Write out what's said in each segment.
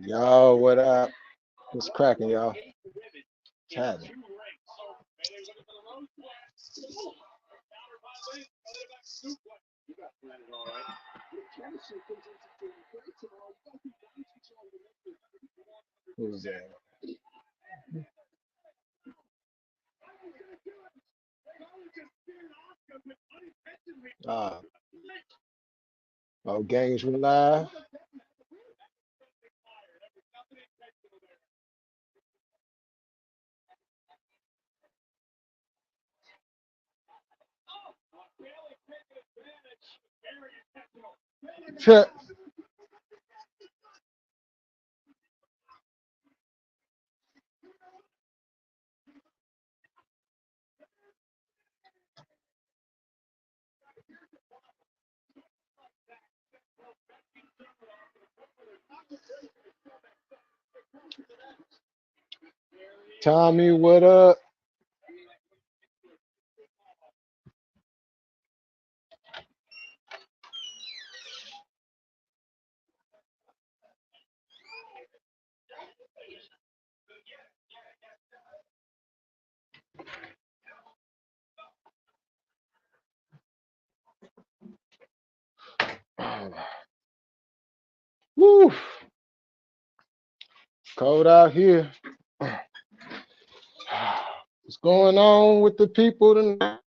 Yo, what up? What's cracking, y'all? Chatting. Who's that? Ah, oh, games went live. Tommy, what up? Woo, cold out here. What's going on with the people tonight?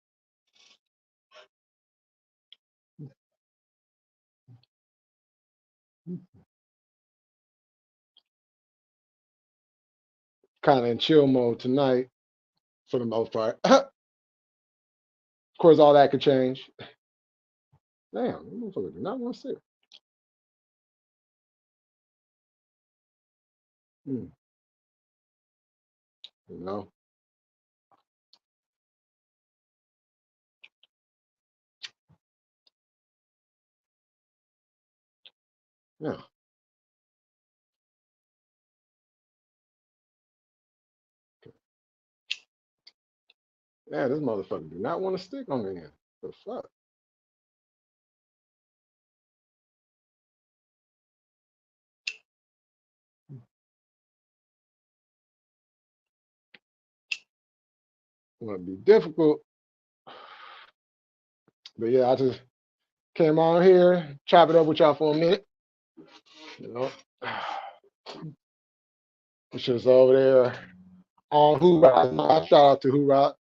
Kind of in chill mode tonight for the most part. Of course, all that could change. Damn, that motherfucker do not want to sit. Hmm, you know, yeah, yeah, this motherfucker do not want to stick on me. The fuck? Want to be difficult, but yeah, I just came on here, chop it up with y'all for a minute. You know, it's just over there on Hoorah. Shout out to Hoorah,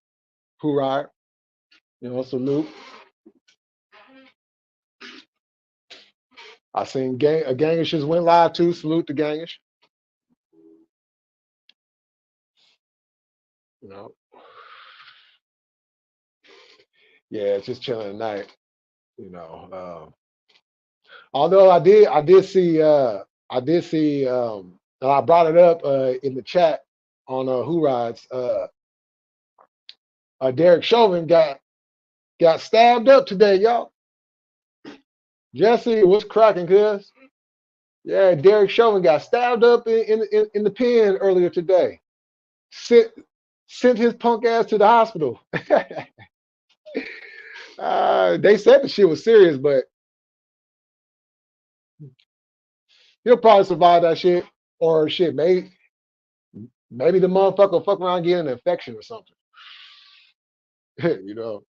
Hoorah. You know, salute. I seen a Gangish just went live too. Salute the Gangish. You know, yeah, it's just chilling tonight. You know, although I did see, and I brought it up in the chat on Hoorah's. Derek Chauvin got stabbed up today, y'all. Jesse, what's cracking, cuz? Yeah, Derek Chauvin got stabbed up in the pen earlier today. Sent sent his punk ass to the hospital. They said the shit was serious, but he'll probably survive that shit. Or shit, maybe the motherfucker will fuck around getting an infection or something. You know.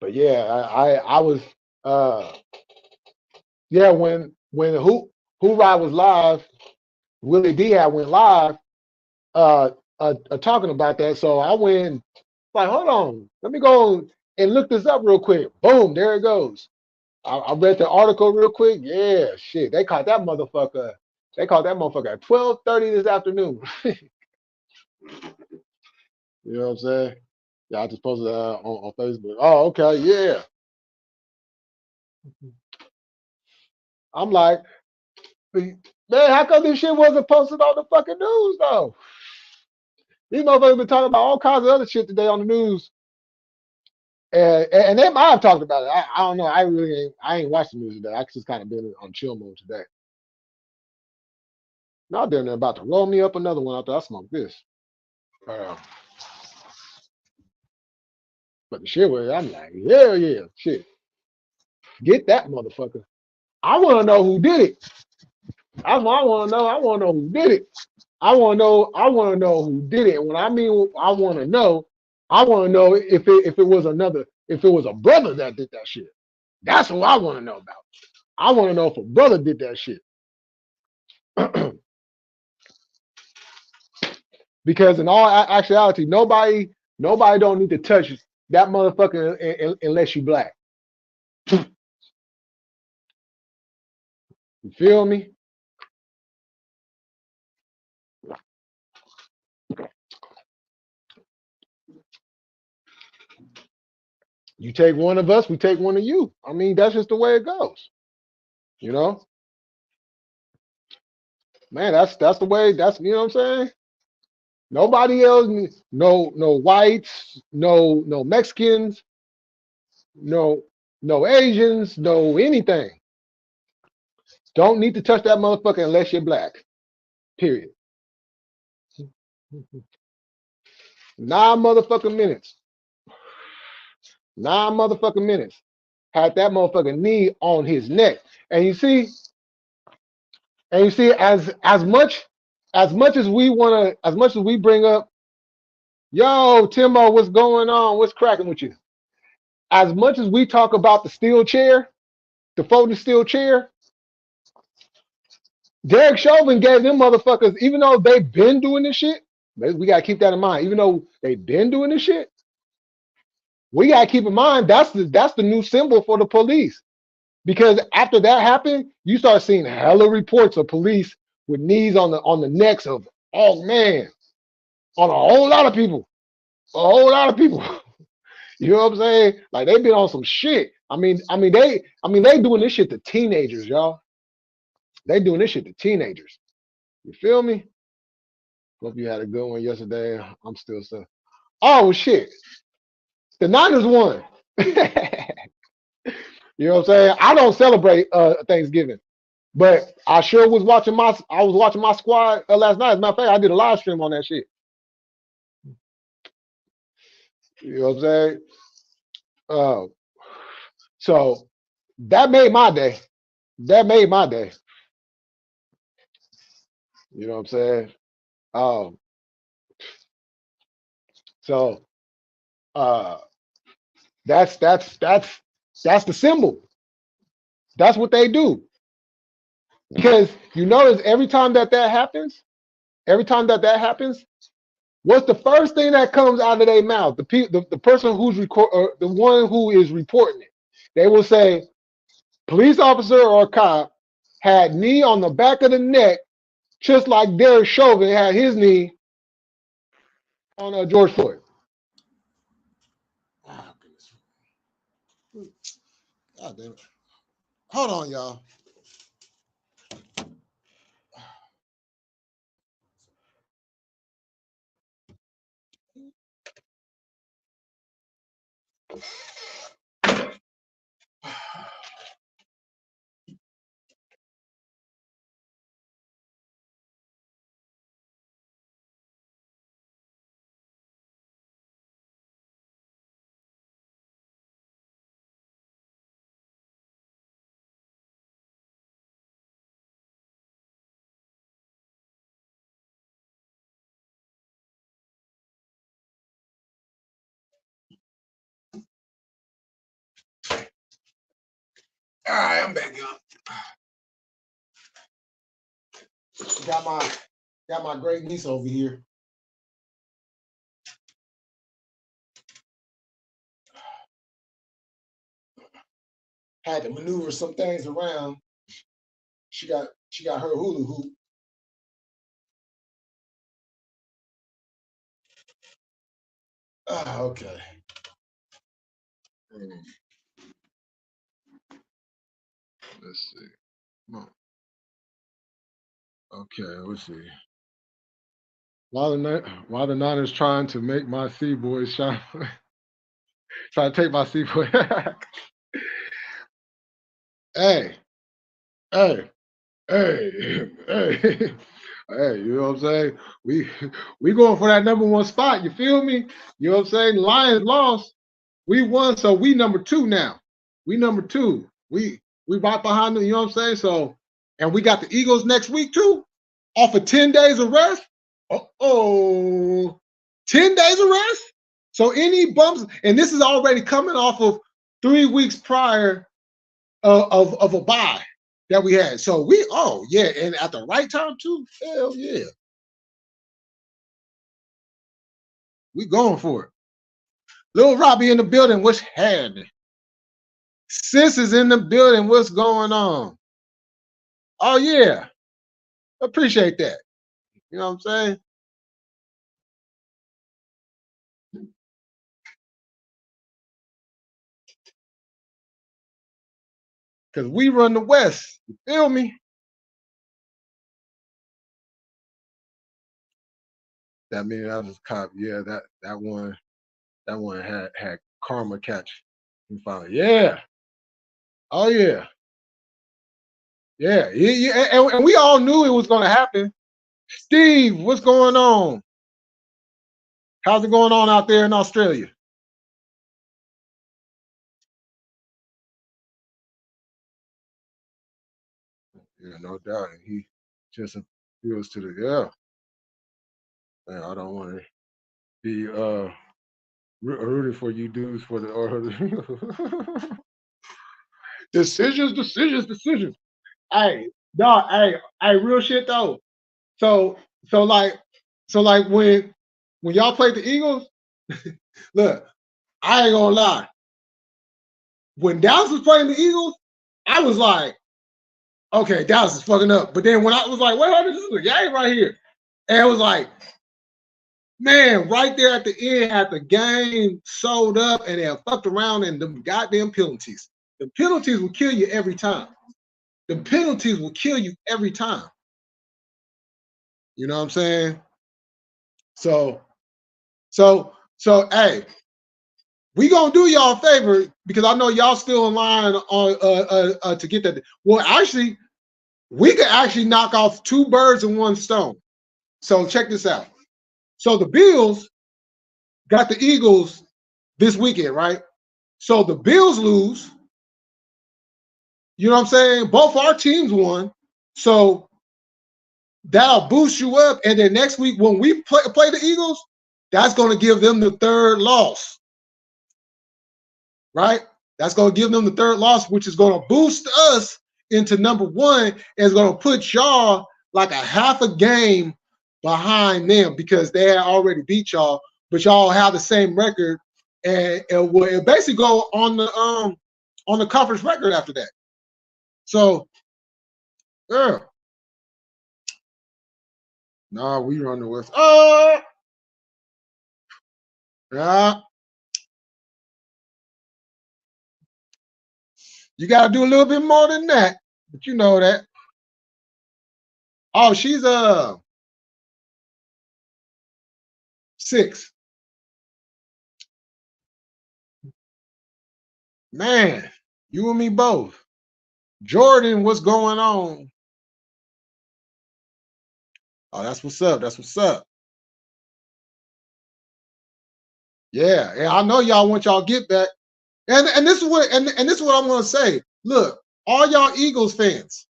But yeah, I was uh yeah, when Who Ride was live, Willie D had went live talking about that. So I went like, hold on, let me go and look this up real quick. Boom, there it goes. I read the article real quick. Yeah, shit. They caught that motherfucker. They caught that motherfucker at 12:30 this afternoon. You know what I'm saying? Yeah, I just posted that on Facebook. Oh, okay, yeah. I'm like, man, how come this shit wasn't posted on the fucking news though? These motherfuckers been talking about all kinds of other shit today on the news, and they might have talked about it. I don't know. I ain't watched the news today. I just kind of been on chill mode today. Now they're about to roll me up another one after I smoke this. Uh, but the shit was, I'm like, hell yeah, shit. Get that motherfucker. I want to know who did it. That's what I want to know. I want to know who did it. I want to know. I want to know who did it. And when I mean I want to know if it was if it was a brother that did that shit. That's what I want to know about. I want to know if a brother did that shit. Because in all actuality, nobody don't need to touch that motherfucker unless you black. You feel me? You take one of us, we take one of you. I mean, that's just the way it goes. You know, man, that's the way. That's you know what I'm saying. Nobody else, no whites, no Mexicans, no Asians, no anything. Don't need to touch that motherfucker unless you're black. Period. 9 motherfucking minutes. 9 motherfucking minutes. Had that motherfucking knee on his neck. And you see, as much as we wanna, as much as we bring up, yo, Timo, what's going on? What's cracking with you? As much as we talk about the steel chair, the folding steel chair, Derek Chauvin gave them motherfuckers, even though they've been doing this shit, we gotta keep that in mind. Even though they've been doing this shit, we gotta keep in mind that's the new symbol for the police. Because after that happened, you start seeing hella reports of police with knees on the necks of, oh man, on a whole lot of people. A whole lot of people. You know what I'm saying? Like they've been on some shit. They doing this shit to teenagers, y'all. They doing this shit to teenagers. You feel me? Hope you had a good one yesterday. I'm still so. Oh shit. The Niners won. You know what I'm saying? I don't celebrate Thanksgiving, but I sure was watching my squad last night. As a matter of fact, I did a live stream on that shit. You know what I'm saying? So that made my day. That made my day. You know what I'm saying? So that's the symbol. That's what they do. Because you notice every time that happens, what's the first thing that comes out of their mouth? The person who's the one who is reporting it, they will say, police officer or cop had knee on the back of the neck, just like Derek Chauvin had his knee on George Floyd. Oh, goodness. God damn it. Hold on, y'all. All right, I'm back, y'all. Got my great niece over here. Had to maneuver some things around. She got her hula hoop. Okay. Let's see. Come on. Okay, let's see. While the Niners trying to make my C-boys shine, trying to take my C-boy. Hey, hey, hey. Hey, you know what I'm saying? We going for that #1 spot. You feel me? You know what I'm saying? The Lions lost. We won, so we number 2 now. We number 2. We right behind them, you know what I'm saying? So, and we got the Eagles next week too, off of 10 days of rest. 10 days of rest. So any bumps, and this is already coming off of 3 weeks prior of a bye that we had. So and at the right time too. Hell yeah, we going for it. Little Robbie in the building. What's happening? Sis is in the building. What's going on? Oh yeah, appreciate that. You know what I'm saying? Because we run the West. You feel me? That means that was cop. Yeah, that one had karma catch. You found yeah. Oh yeah. Yeah. And we all knew it was gonna happen. Steve, what's going on? How's it going on out there in Australia? Yeah, no doubt. He just appeals to the Man, I don't want to be rooting for you dudes for the decisions. Hey, dog. Hey, real shit though. So so like so like when y'all played the Eagles, look, I ain't gonna lie. When Dallas was playing the Eagles, I was like, okay, Dallas is fucking up. But then when I was like, what happened? This is a game right here. And it was like, man, right there at the end, had the game sold up and they fucked around and the goddamn penalties. The penalties will kill you every time. The penalties will kill you every time. You know what I'm saying? So, hey, we gonna do y'all a favor because I know y'all still in line on to get that. Well, actually, we could actually knock off 2 birds in 1 stone. So check this out. So the Bills got the Eagles this weekend, right? So the Bills lose. You know what I'm saying? Both our teams won. So that'll boost you up. And then next week, when we play the Eagles, that's going to give them the 3rd loss. Right? That's going to give them the 3rd loss, which is going to boost us into number 1 and it's going to put y'all like a half a game behind them because they had already beat y'all, but y'all have the same record, and it basically go on the conference record after that. So, yeah. No, we run the West. Yeah. You got to do a little bit more than that, but you know that. Oh, she's 6. Man, you and me both. Jordan, what's going on? Oh, that's what's up. That's what's up. Yeah, I know y'all want y'all get back. And this is what this is what I'm gonna say. Look, all y'all Eagles fans,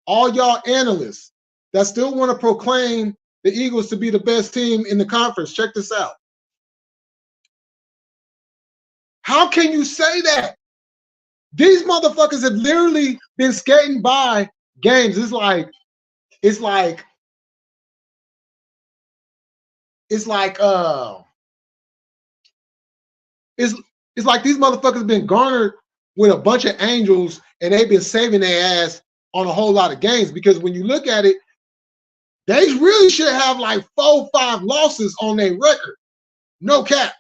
all y'all analysts that still want to proclaim the Eagles to be the best team in the conference, check this out. How can you say that? These motherfuckers have literally been skating by games. It's like it's like it's like it's like these motherfuckers have been garnered with a bunch of angels and they've been saving their ass on a whole lot of games, because when you look at it, they really should have like 4 or 5 losses on their record. No cap.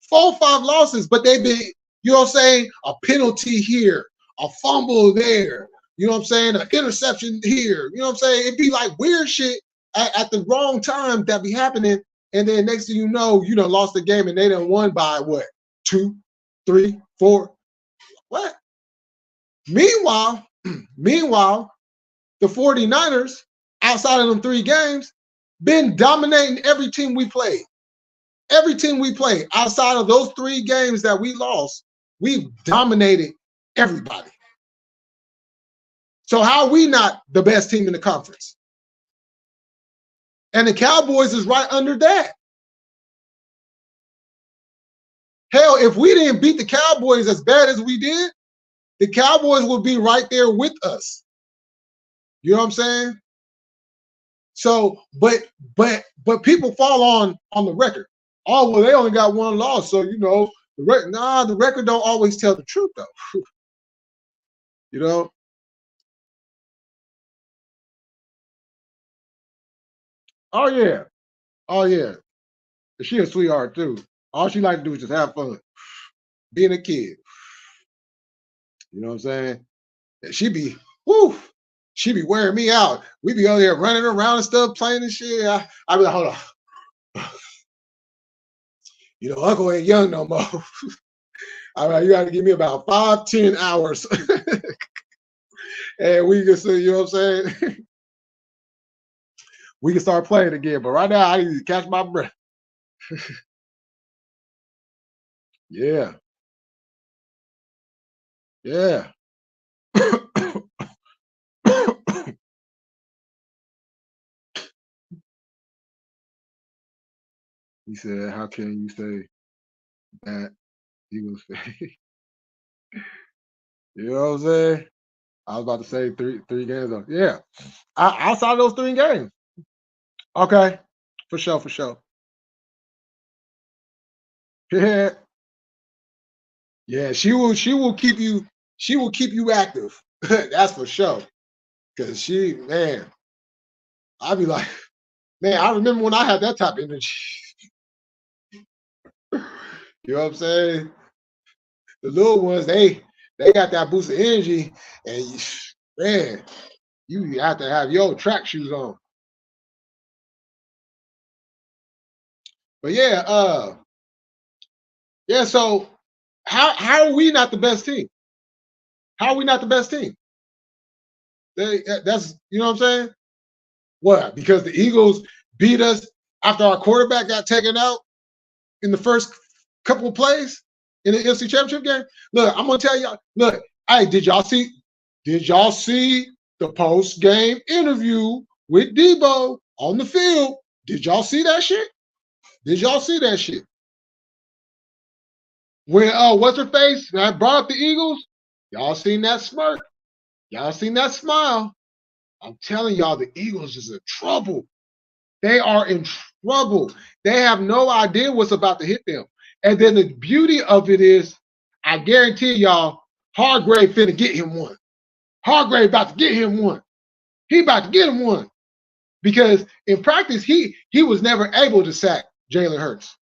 4 or 5 losses, but they've been, you know what I'm saying, a penalty here, a fumble there, you know what I'm saying, an interception here, you know what I'm saying? It'd be like weird shit at the wrong time that be happening, and then next thing you done lost the game and they done won by what? 2, 3, 4. What? Meanwhile, the 49ers, outside of them 3 games, been dominating every team we played. Every team we played, outside of those 3 games that we lost, we've dominated everybody. So how are we not the best team in the conference? And the Cowboys is right under that. Hell, if we didn't beat the Cowboys as bad as we did, the Cowboys would be right there with us. You know what I'm saying? So, but people fall on the record. Oh, well, they only got one loss, so you know the record. Nah, the record don't always tell the truth though. You know. Oh yeah, oh yeah. She a sweetheart too. All she like to do is just have fun, being a kid. You know what I'm saying? And she be wearing me out. We be out there running around and stuff, playing and shit. I be like, hold on. You know, Uncle ain't young no more. I mean, you got to give me about 5-10 hours. And we can see, you know what I'm saying? We can start playing again. But right now, I need to catch my breath. Yeah. Yeah. He said, how can you say that he was fake? You know what I'm saying? I was about to say three games though. Yeah. Outside of those 3 games. Okay. For sure, for sure. Yeah. Yeah, she will keep you active. That's for sure. Cause man, I'd be like, man, I remember when I had that type of energy. You know what I'm saying? The little ones, they got that boost of energy, and man, you have to have your track shoes on. But yeah. So how are we not the best team? How are we not the best team? That's you know what I'm saying? What? Because the Eagles beat us after our quarterback got taken out in the first couple of plays in the NFC Championship game. Look, I'm gonna tell y'all. Look, hey, did y'all see the post game interview with Debo on the field? Did y'all see that shit? Did y'all see that shit? When what's her face? I brought up the Eagles. Y'all seen that smirk? Y'all seen that smile? I'm telling y'all, the Eagles is in trouble. They are in trouble. They have no idea what's about to hit them. And then the beauty of it is, I guarantee y'all, Hargrave finna get him one. Hargrave about to get him one. He about to get him one. Because in practice, he was never able to sack Jalen Hurts.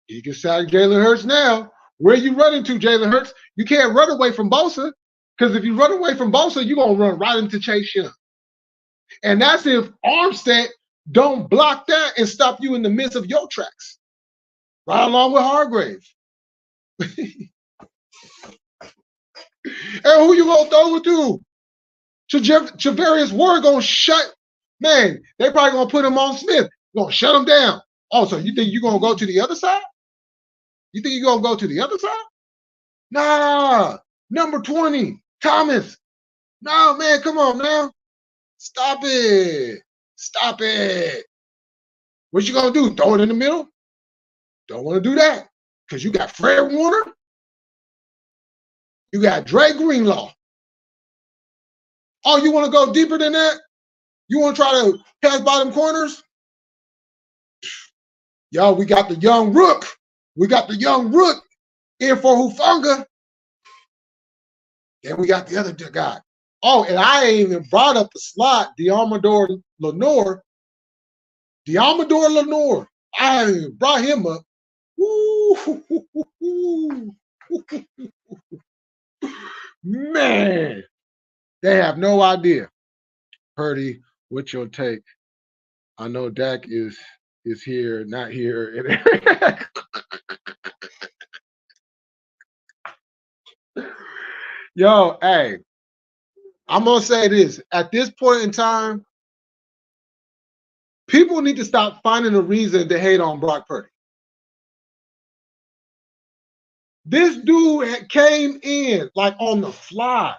He can sack Jalen Hurts now. Where you running to, Jalen Hurts? You can't run away from Bosa. Because if you run away from Bosa, you're going to run right into Chase Young. And that's if Armstead don't block that and stop you in the midst of your tracks. Right along with Hargrave. And who you going to throw it to? Javarius Ward going to shut. Man, they probably going to put him on Smith. Going to shut him down. Oh, so you think you're going to go to the other side? You think you're going to go to the other side? Nah. Number 20, Thomas. No, man, come on now. Stop it. Stop it. What you going to do? Throw it in the middle? Don't want to do that. Because you got Fred Warner. You got Dre Greenlaw. Oh, you want to go deeper than that? You want to try to pass by them corners? Yo, we got the young rook. We got the young rook in for Hufanga. Then we got the other guy. Oh, and I ain't even brought up the slot, Deommodore Lenoir. Deommodore Lenoir. I haven't even brought him up. Man, they have no idea. Purdy, what's your take? I know Dak is here, not here. Yo, hey, I'm gonna say this. At this point in time, people need to stop finding a reason to hate on Brock Purdy. This dude came in like on the fly.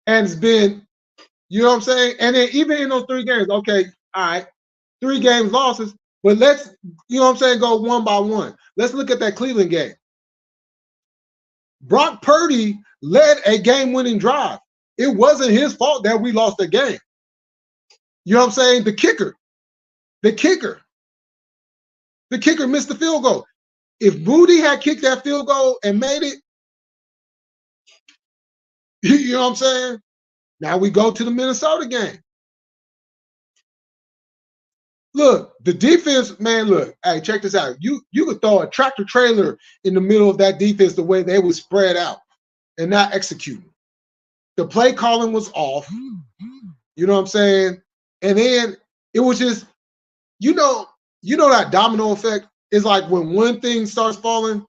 and it's been, you know what I'm saying? And then even in those 3 games, okay, all right, 3 games losses, but let's, you know what I'm saying, go one by one. Let's look at that Cleveland game. Brock Purdy led a game-winning drive. It wasn't his fault that we lost the game. You know what I'm saying? The kicker missed the field goal. If Booty had kicked that field goal and made it, you know what I'm saying? Now we go to the Minnesota game. Look, the defense, man, look, hey, check this out. You could throw a tractor trailer in the middle of that defense the way they would spread out and not executing. The play calling was off. You know what I'm saying? And then it was just, you know that domino effect is like when one thing starts falling,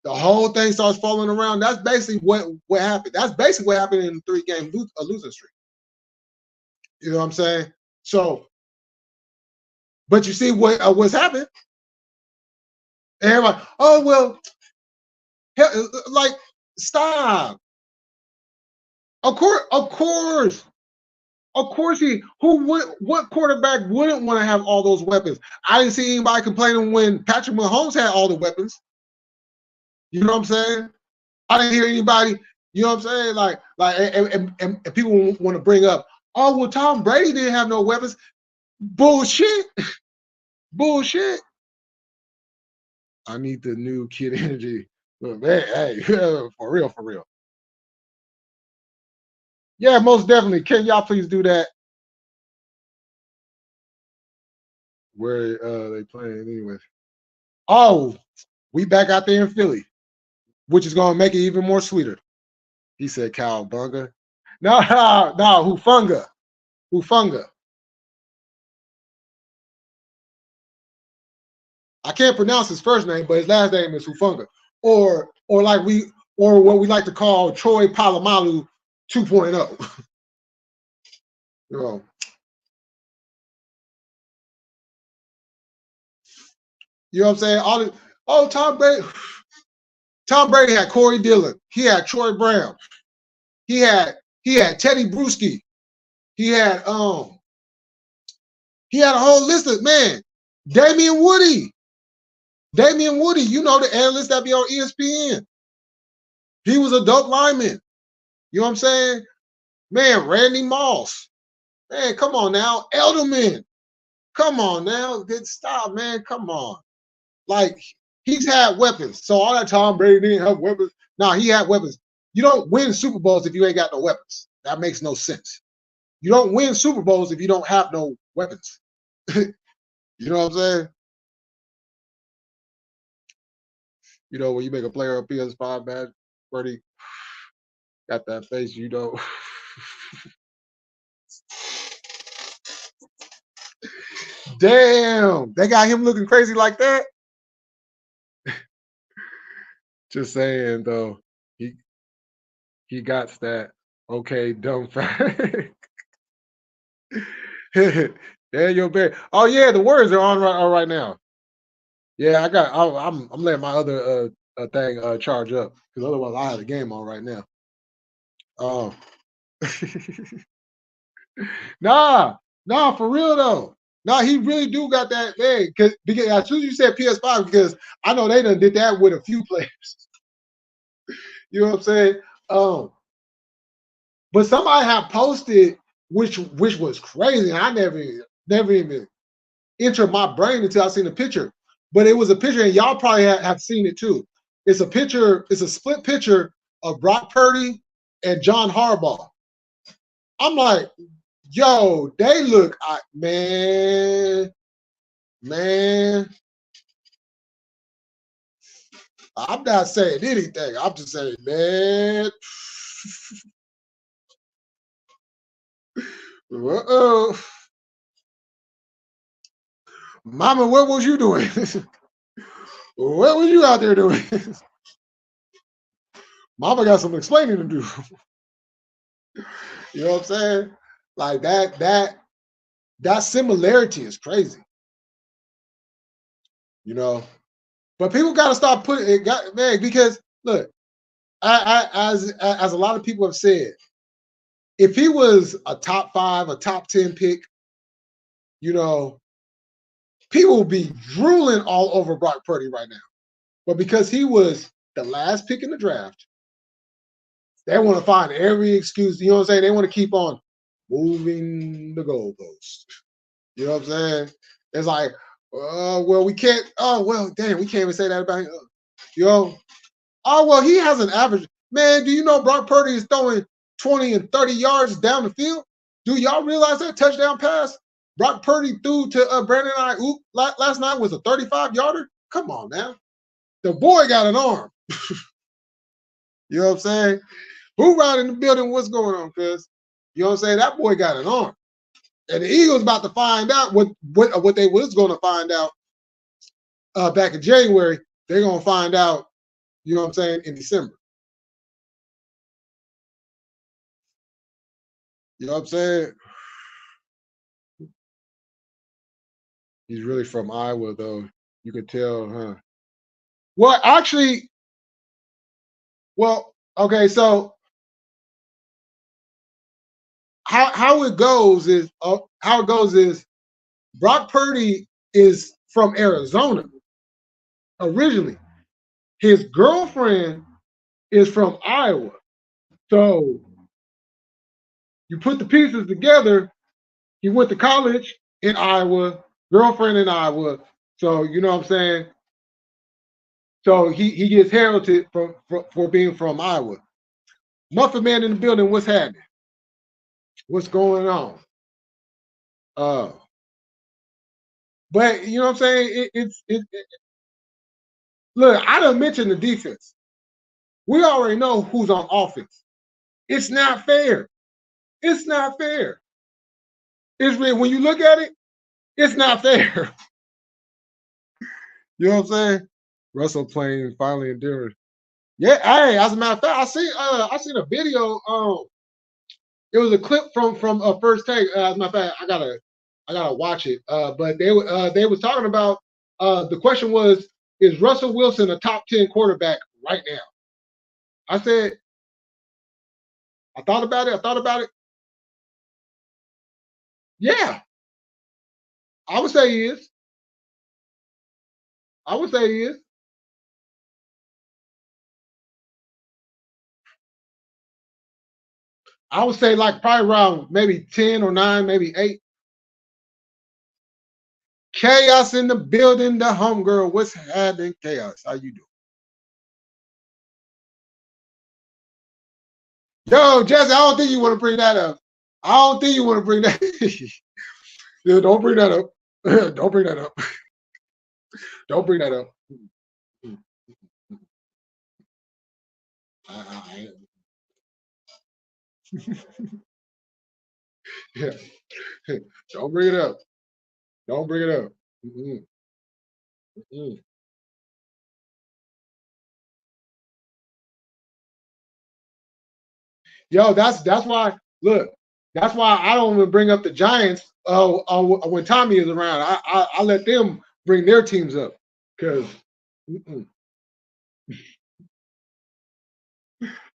the whole thing starts falling around. That's basically what happened. That's basically what happened in the 3-game losing streak. You know what I'm saying? So, but you see what's happened? And everybody, oh well, like stop. Of course. What quarterback wouldn't want to have all those weapons? I didn't see anybody complaining when Patrick Mahomes had all the weapons. You know what I'm saying? I didn't hear anybody, you know what I'm saying? And people want to bring up, oh, well, Tom Brady didn't have no weapons. Bullshit. Bullshit. I need the new kid energy. But man, hey, for real. Yeah, most definitely. Can y'all please do that? Where they playing anyway? Oh, we back out there in Philly, which is gonna make it even more sweeter. He said Cowabunga. No, Hufunga. I can't pronounce his first name, but his last name is Hufunga. Or what we like to call Troy Polamalu 2.0. You know. You know what I'm saying? Tom Brady had Corey Dillon. He had Troy Brown. He had Teddy Bruschi. He had a whole list of, man, Damian Woody, you know, the analyst that be on ESPN. He was a dope lineman. You know what I'm saying? Man, Randy Moss. Man, come on now. Edelman. Come on now. Good stop, man. Come on. Like, he's had weapons. So all that Tom Brady didn't have weapons. No, he had weapons. You don't win Super Bowls if you ain't got no weapons. That makes no sense. You don't win Super Bowls if you don't have no weapons. You know what I'm saying? You know, when you make a player a PS5 badge, Brady got that face, you know. Damn, they got him looking crazy like that. Just saying though, he got that. Okay, dumb fact. Daniel Bear. Oh yeah, the words are on right now. Yeah, I'm letting my other thing charge up because otherwise I have the game on right now. Nah, for real though. Nah, he really do got that thing. Because as soon as you said PS5, because I know they done did that with a few players. You know what I'm saying? But somebody had posted, which was crazy. And I never even entered my brain until I seen the picture. But it was a picture, and y'all probably have seen it too. It's a picture, it's a split picture of Brock Purdy and John Harbaugh. I'm like, yo, they look, man. I'm not saying anything. I'm just saying, man. Mama, what was you doing? What was you out there doing? Mama got some explaining to do. You know what I'm saying? Like that similarity is crazy. You know, but people got to stop putting it, man, because look, as a lot of people have said, if he was a top 5, a top 10 pick, you know, people would be drooling all over Brock Purdy right now. But because he was the last pick in the draft, they want to find every excuse. You know what I'm saying? They want to keep on moving the goalpost. You know what I'm saying? It's like, well, we can't. Oh, well, damn, we can't even say that about him. You know, oh, well, he has an average. Man, do you know Brock Purdy is throwing 20 and 30 yards down the field? Do y'all realize that touchdown pass Brock Purdy threw to Brandon Ayuk last night was a 35-yarder? Come on now. The boy got an arm. You know what I'm saying? Who around in the building? What's going on, cuz? You know what I'm saying? That boy got an arm. And the Eagles about to find out what they was going to find out back in January. They're going to find out, you know what I'm saying, in December. You know what I'm saying? He's really from Iowa, though. You could tell, huh? Well, actually, well, okay, so how it goes is Brock Purdy is from Arizona originally. His girlfriend is from Iowa. So you put the pieces together. He went to college in Iowa, girlfriend in Iowa. So you know what I'm saying? So he gets heralded for being from Iowa. Muffin Man in the building, what's happening? What's going on? Uh, but you know what I'm saying? Look, I done mentioned the defense. We already know who's on offense. It's not fair. It's not fair. It's really, when you look at it, it's not fair. You know what I'm saying? Russell playing finally enduring. Yeah, hey, as a matter of fact, I seen a video. It was a clip from First Take. As a matter of fact, I gotta watch it. But they was talking about the question was, is Russell Wilson a top 10 quarterback right now? I said, I thought about it. I thought about it. Yeah, I would say he is. I would say he is. I would say like probably around maybe 10 or 9, maybe 8. Chaos in the building, the homegirl. What's happening? Chaos. How you doing? Yo, Jesse, I don't think you want to bring that up. I don't think you want to bring that. Yeah, don't bring that up. Don't bring that up. Don't bring that up. I, yeah. Don't bring it up. Don't bring it up. Mm-mm, mm-mm. Yo, that's why. Look, that's why I don't even bring up the Giants. When Tommy is around, I let them bring their teams up because no,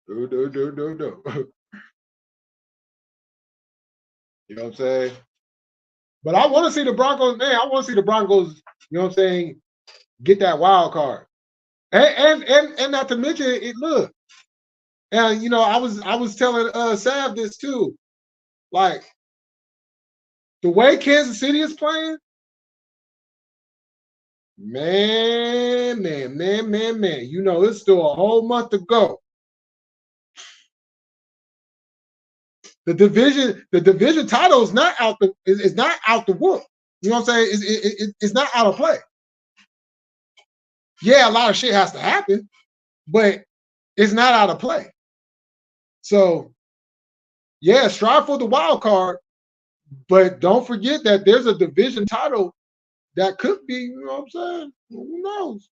no, no, no, no. You know what I'm saying? But I want to see the Broncos. Man, I want to see the Broncos. You know what I'm saying? Get that wild card, and not to mention it. Look, and you know, I was telling Sav this too. Like the way Kansas City is playing, man. You know, it's still a whole month to go. The division title is not out the is not out the wood. You know what I'm saying? It's not out of play. Yeah, a lot of shit has to happen, but it's not out of play. So yeah, strive for the wild card, but don't forget that there's a division title that could be. You know what I'm saying? Who knows?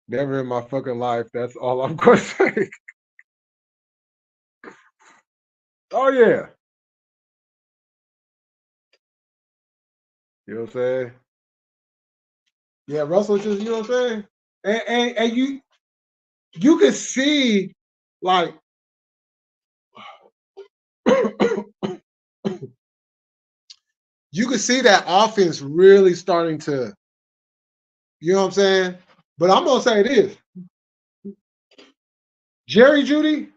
Never in my fucking life. That's all I'm going to say. Oh yeah, you know what I'm saying? Yeah, Russell just, you know what I'm saying? And you could see like you could see that offense really starting to, you know what I'm saying? But I'm gonna say this. Jerry Judy,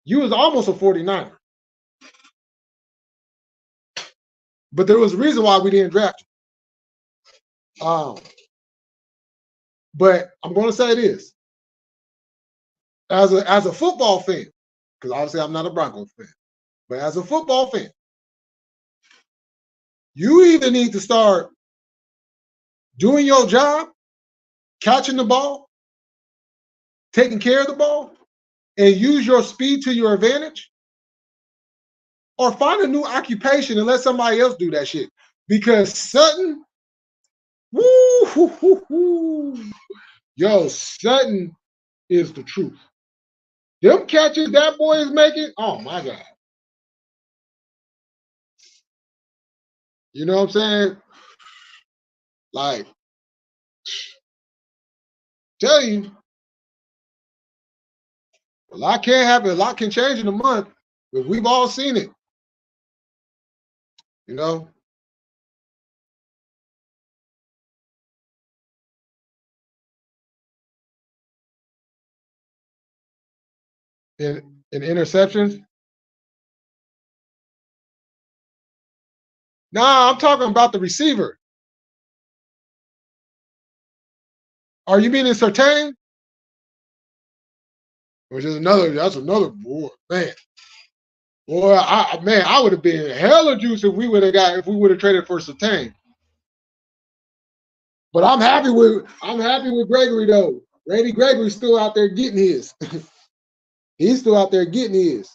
you was almost a 49er. But there was a reason why we didn't draft you. But I'm gonna say this. As a football fan, because obviously I'm not a Broncos fan, but as a football fan, you either need to start doing your job, catching the ball, taking care of the ball, and use your speed to your advantage, or find a new occupation and let somebody else do that shit. Because Sutton, woo, hoo, hoo, hoo. Yo, Sutton is the truth. Them catches that boy is making, oh my God. You know what I'm saying? Like, tell you, a lot can happen, a lot can change in a month, but we've all seen it, you know? In interceptions. Nah, I'm talking about the receiver. Are you meaning Surtain? Which is that's another boy, man. Boy, I would have been hella juice if we would have traded for Surtain. But I'm happy with Gregory though. Randy Gregory's still out there getting his. He's still out there getting his.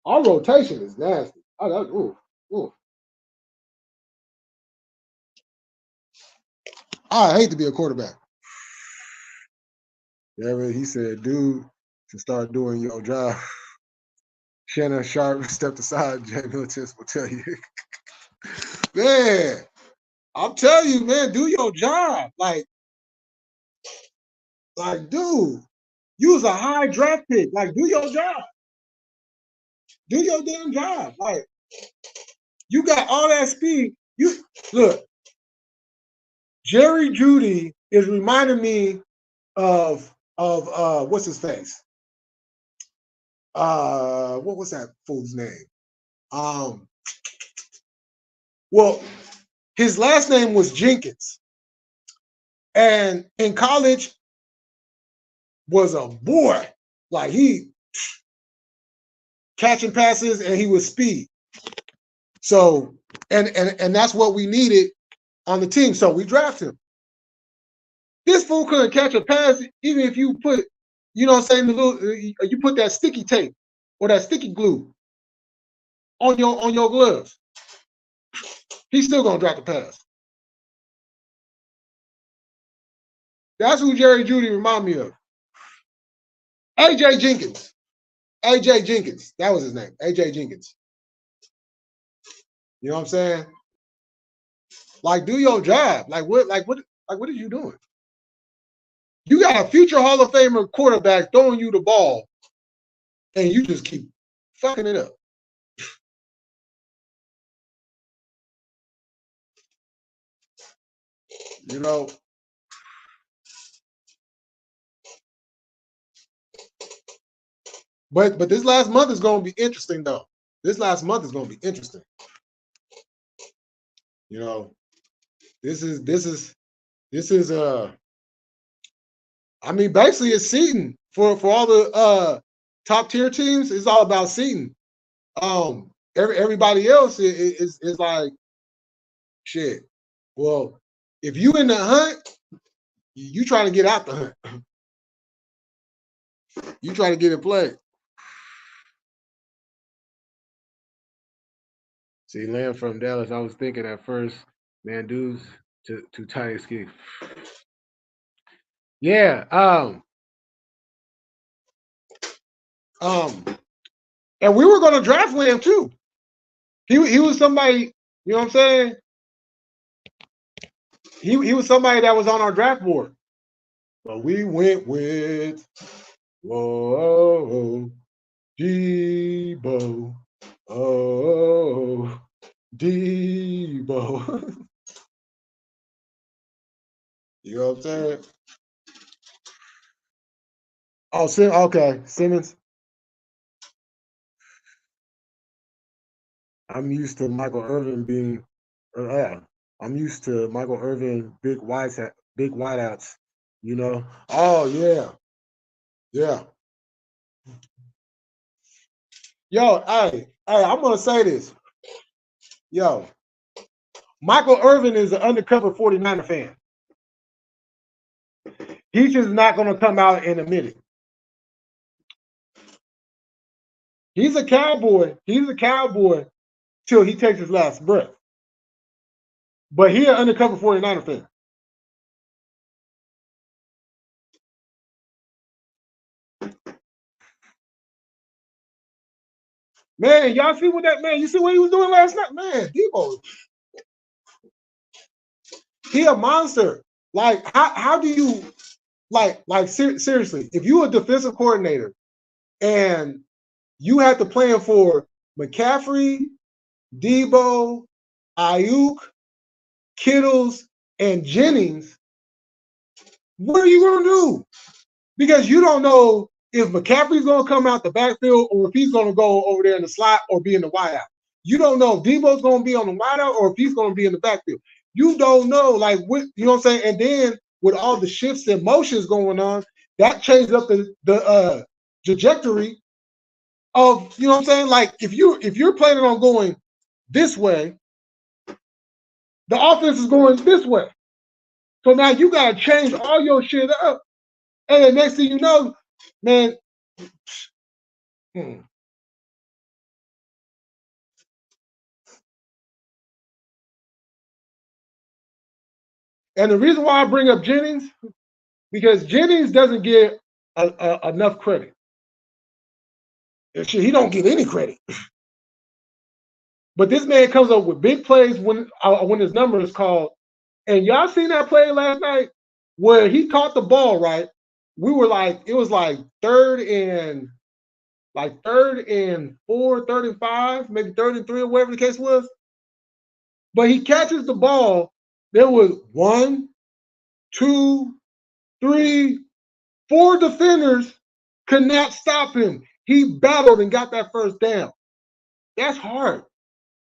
Our rotation is nasty. Ooh. I hate to be a quarterback. Yeah, he said, dude, to start doing your job. Shannon Sharp stepped aside. Jay Militants will tell you. Man, I'm telling you, man, do your job. Like, dude, you was a high draft pick. Like, do your job. Do your damn job. Like, you got all that speed. You look, Jerry Judy is reminding me of what's his face? What was that fool's name? Well, his last name was Jenkins. And in college was a boy. Like he catching passes and he was speed. So and that's what we needed on the team. So we drafted him. This fool couldn't catch a pass even if you put, you know what I'm saying, you put that sticky tape or that sticky glue on your gloves. He's still gonna drop the pass. That's who Jerry Judy remind me of. AJ Jenkins. AJ Jenkins. That was his name. AJ Jenkins. You know what I'm saying? Like, do your job. What are you doing? You got a future Hall of Famer quarterback throwing you the ball, and you just keep fucking it up. You know. But this last month is gonna be interesting though. This last month is gonna be interesting. You know, this is I mean, basically it's seeding for all the top tier teams. It's all about seeding. Everybody else is like shit. Well, if you in the hunt, you trying to get out the hunt. You trying to get in play. See, Lamb from Dallas. I was thinking at first, man, dudes too tiny ski. Yeah. And we were going to draft Lamb too. He was somebody, you know what I'm saying? He was somebody that was on our draft board. But we went with whoa, Debo. Oh, Debo. You know what I'm saying? Oh, okay, Simmons. I'm used to Michael Irvin being, I'm used to Michael Irvin big wideouts. You know? Oh yeah, yeah. Yo, hey, I'm gonna say this. Yo, Michael Irvin is an undercover 49er fan. He's just not gonna come out and admit it. He's a cowboy. He's a cowboy till he takes his last breath. But he's an undercover 49er fan. Man, y'all see what that man, you see what he was doing last night? Man, Debo, he a monster. Like, how do you seriously, if you a defensive coordinator and you have to plan for McCaffrey, Debo, Ayuk, Kittles, and Jennings, what are you gonna do? Because you don't know if McCaffrey's gonna come out the backfield or if he's gonna go over there in the slot or be in the wideout. You don't know if Debo's gonna be on the wideout or if he's gonna be in the backfield. You don't know, like what you know what I'm saying? And then with all the shifts and motions going on, that changes up the trajectory of, you know what I'm saying? Like if you're planning on going this way, the offense is going this way. So now you gotta change all your shit up. And the next thing you know, man. And the reason why I bring up Jennings, because Jennings doesn't get enough credit. He don't get any credit. But this man comes up with big plays when his number is called. And y'all seen that play last night where he caught the ball, right? We were like, it was like third and 4, 3rd and 5, maybe 3rd and 3 or whatever the case was. But he catches the ball. There was 1, 2, 3, 4 defenders could not stop him. He battled and got that first down. That's hard.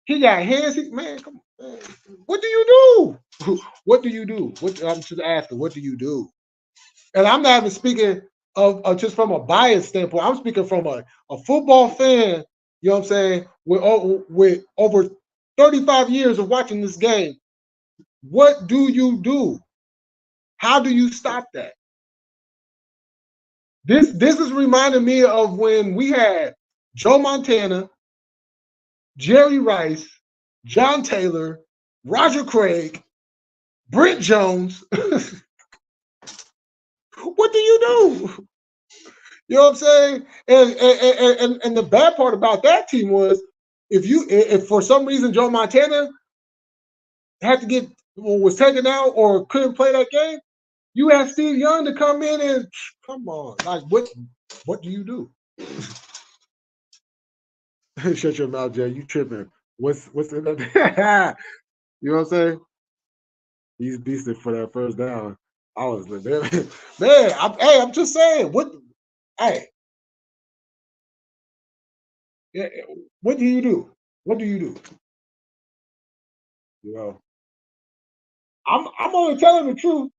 He got hands. Man, come on. Man. What do you do? What do you do? I'm just asking, what do you do? And I'm not even speaking of just from a bias standpoint. I'm speaking from a football fan, you know what I'm saying, with over 35 years of watching this game. What do you do? How do you stop that? This is reminding me of when we had Joe Montana, Jerry Rice, John Taylor, Roger Craig, Brent Jones. What do you do? You know what I'm saying? And the bad part about that team was if for some reason Joe Montana had to was taken out or couldn't play that game, you have Steve Young to come in and come on, like what do you do? Shut your mouth, Jay. You tripping? What's in that? You know what I'm saying? He's beasted for that first down. I was like, man, I'm just saying, what do you do? What do you do? You know, I'm only telling the truth.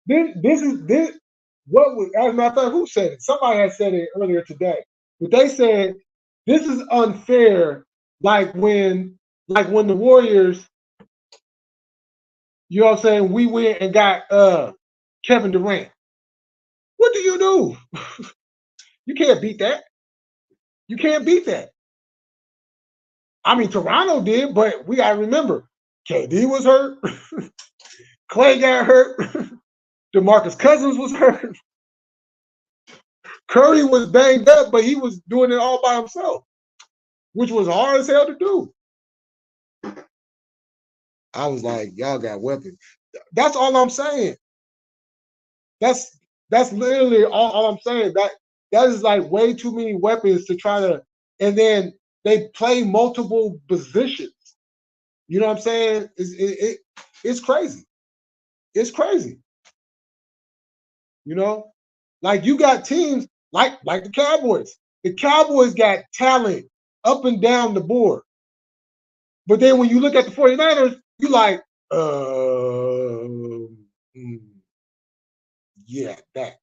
This is what was, as a matter of fact, who said it? Somebody had said it earlier today. But they said this is unfair, like when the Warriors, you know what I'm saying, we went and got Kevin Durant. What do you do? You can't beat that. You can't beat that. I mean, Toronto did, but we gotta remember, KD was hurt, Clay got hurt, DeMarcus Cousins was hurt, Curry was banged up, but he was doing it all by himself, which was hard as hell to do. I was like, y'all got weapons. That's all I'm saying. That's literally all I'm saying. That is like way too many weapons to try to, and then they play multiple positions. You know what I'm saying? It's crazy. It's crazy. You know, like you got teams like the Cowboys. The Cowboys got talent up and down the board. But then when you look at the 49ers, you like, yeah, that.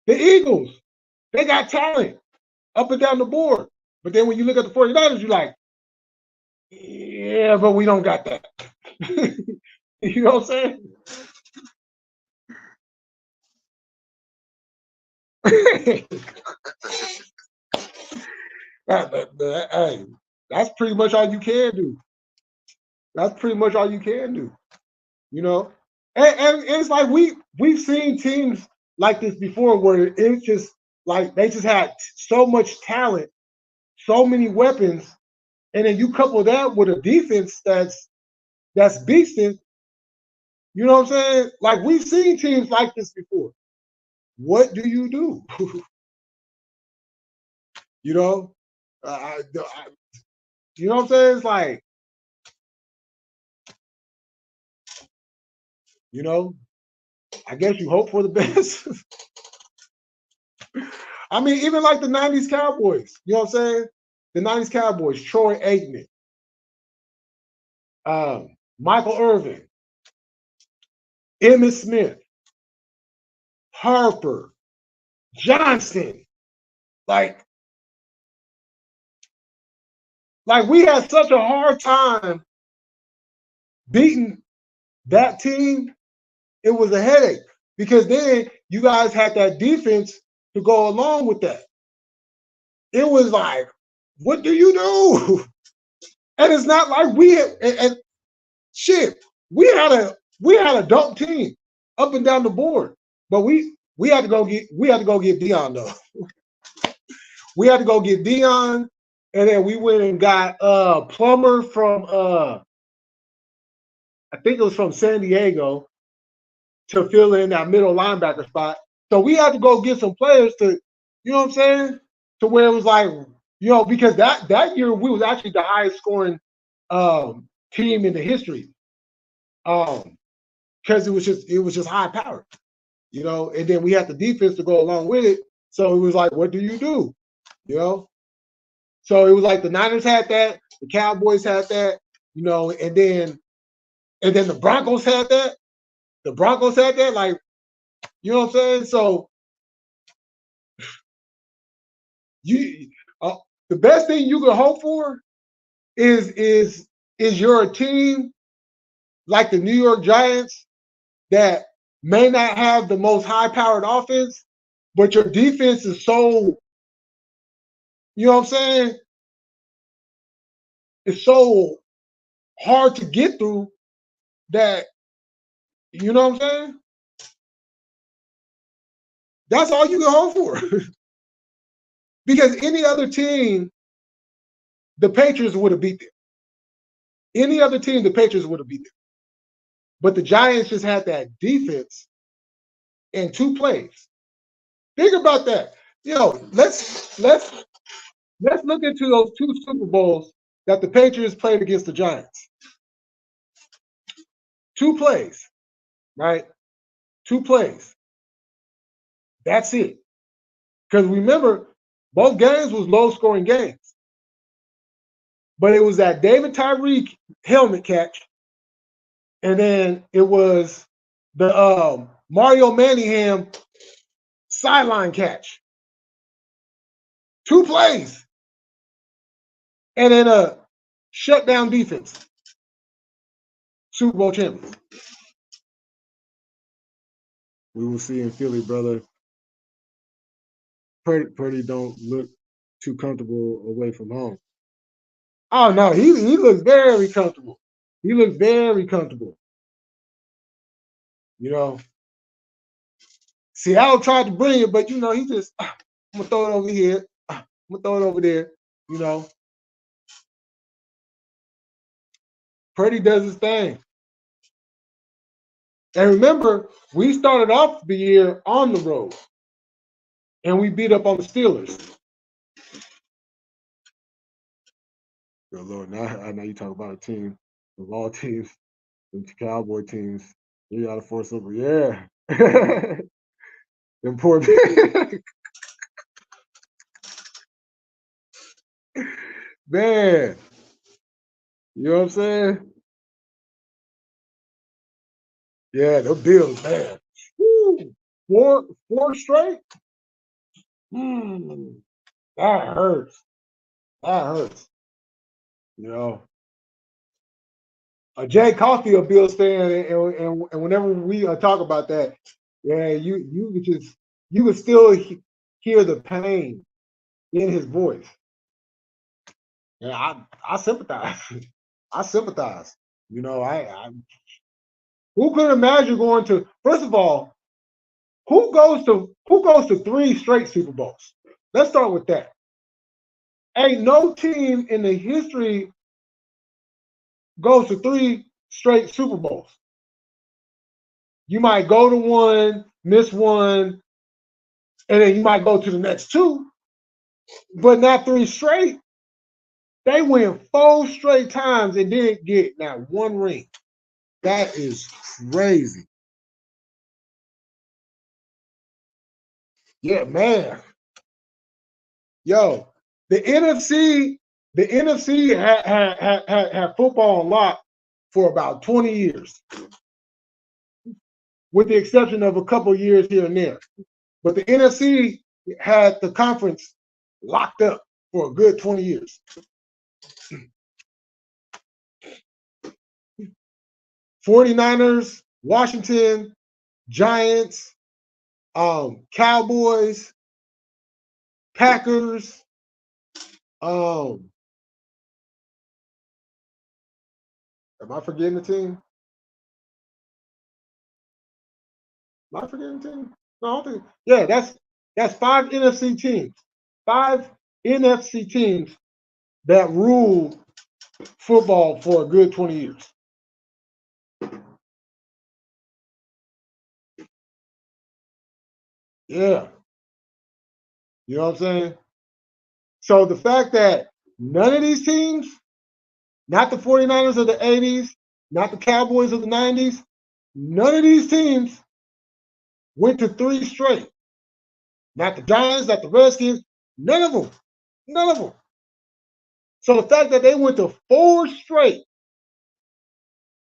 The Eagles, they got talent up and down the board. But then when you look at the 49ers, you're like, yeah, but we don't got that. You know what I'm saying? Hey, that's pretty much all you can do. That's pretty much all you can do. You know? And it's like we've seen teams like this before where it's just like they just had so much talent, so many weapons, and then you couple that with a defense that's beasting. You know what I'm saying? Like we've seen teams like this before. What do? You know, you know what I'm saying? It's like, you know, I guess you hope for the best. I mean, even like the '90s Cowboys. You know what I'm saying? The '90s Cowboys, Troy Aikman, Michael Irvin, Emmitt Smith, Harper, Johnson. Like we had such a hard time beating that team. It was a headache because then you guys had that defense to go along with that. It was like, what do you do? And it's not like we had, and shit. We had a dope team up and down the board, but we had to go get Dion though. We had to go get Dion, and then we went and got Plummer from I think it was from San Diego to fill in that middle linebacker spot. So we had to go get some players to, you know what I'm saying, to where it was like, you know, because that year we was actually the highest scoring team in the history, because it was just high power, you know, and then we had the defense to go along with it. So it was like, what do? You know, so it was like the Niners had that, the Cowboys had that, you know, and then the Broncos had that. The Broncos had that, like, you know what I'm saying? So you the best thing you can hope for is your team like the New York Giants that may not have the most high-powered offense, but your defense is so, you know what I'm saying? It's so hard to get through that, you know what I'm saying? That's all you can hope for. Because any other team, the Patriots would have beat them. Any other team, the Patriots would have beat them. But the Giants just had that defense in 2 plays. Think about that. Let's look into those 2 Super Bowls that the Patriots played against the Giants. 2 plays, right? 2 plays. That's it. Because remember, both games was low-scoring games. But it was that David Tyree helmet catch, and then it was the Mario Manningham sideline catch. 2 plays. And then a shutdown defense. Super Bowl champions. We will see in Philly, brother. Purdy don't look too comfortable away from home. Oh no, he looks very comfortable. He looks very comfortable. You know. Seattle tried to bring it, but he just I'm gonna throw it over here. I'm gonna throw it over there. Purdy does his thing. And remember, we started off the year on the road, and we beat up on the Steelers. Good Lord, now I know you talk about a team of all teams, the Cowboy teams. 3 out of 4 Super. Yeah. Them poor man. You know what I'm saying? Yeah, the Bills, man. Woo. Four straight? Mm, that hurts. That hurts. You know. Jay Coffey, a Bills fan, and whenever we talk about that, yeah, you could still hear the pain in his voice. And I sympathize. I sympathize. I who could imagine going to, first of all, who goes to 3 straight Super Bowls? Let's start with that. Ain't no team in the history goes to 3 straight Super Bowls. You might go to one, miss one, and then you might go to the next 2, but not 3 straight. They win 4 straight times and didn't get not 1 ring. That is crazy. Yeah, man. Yo, the NFC had football on lock for about 20 years, with the exception of a couple of years here and there. But the NFC had the conference locked up for a good 20 years. 49ers, Washington, Giants, Cowboys, Packers, am I forgetting the team? Am I forgetting the team? No, I don't think. Yeah, that's 5 NFC teams. 5 NFC teams that ruled football for a good 20 years. Yeah. You know what I'm saying? So the fact that none of these teams, not the 49ers of the 80s, not the Cowboys of the 90s, none of these teams went to 3 straight. Not the Giants, not the Redskins, none of them. None of them. So the fact that they went to 4 straight,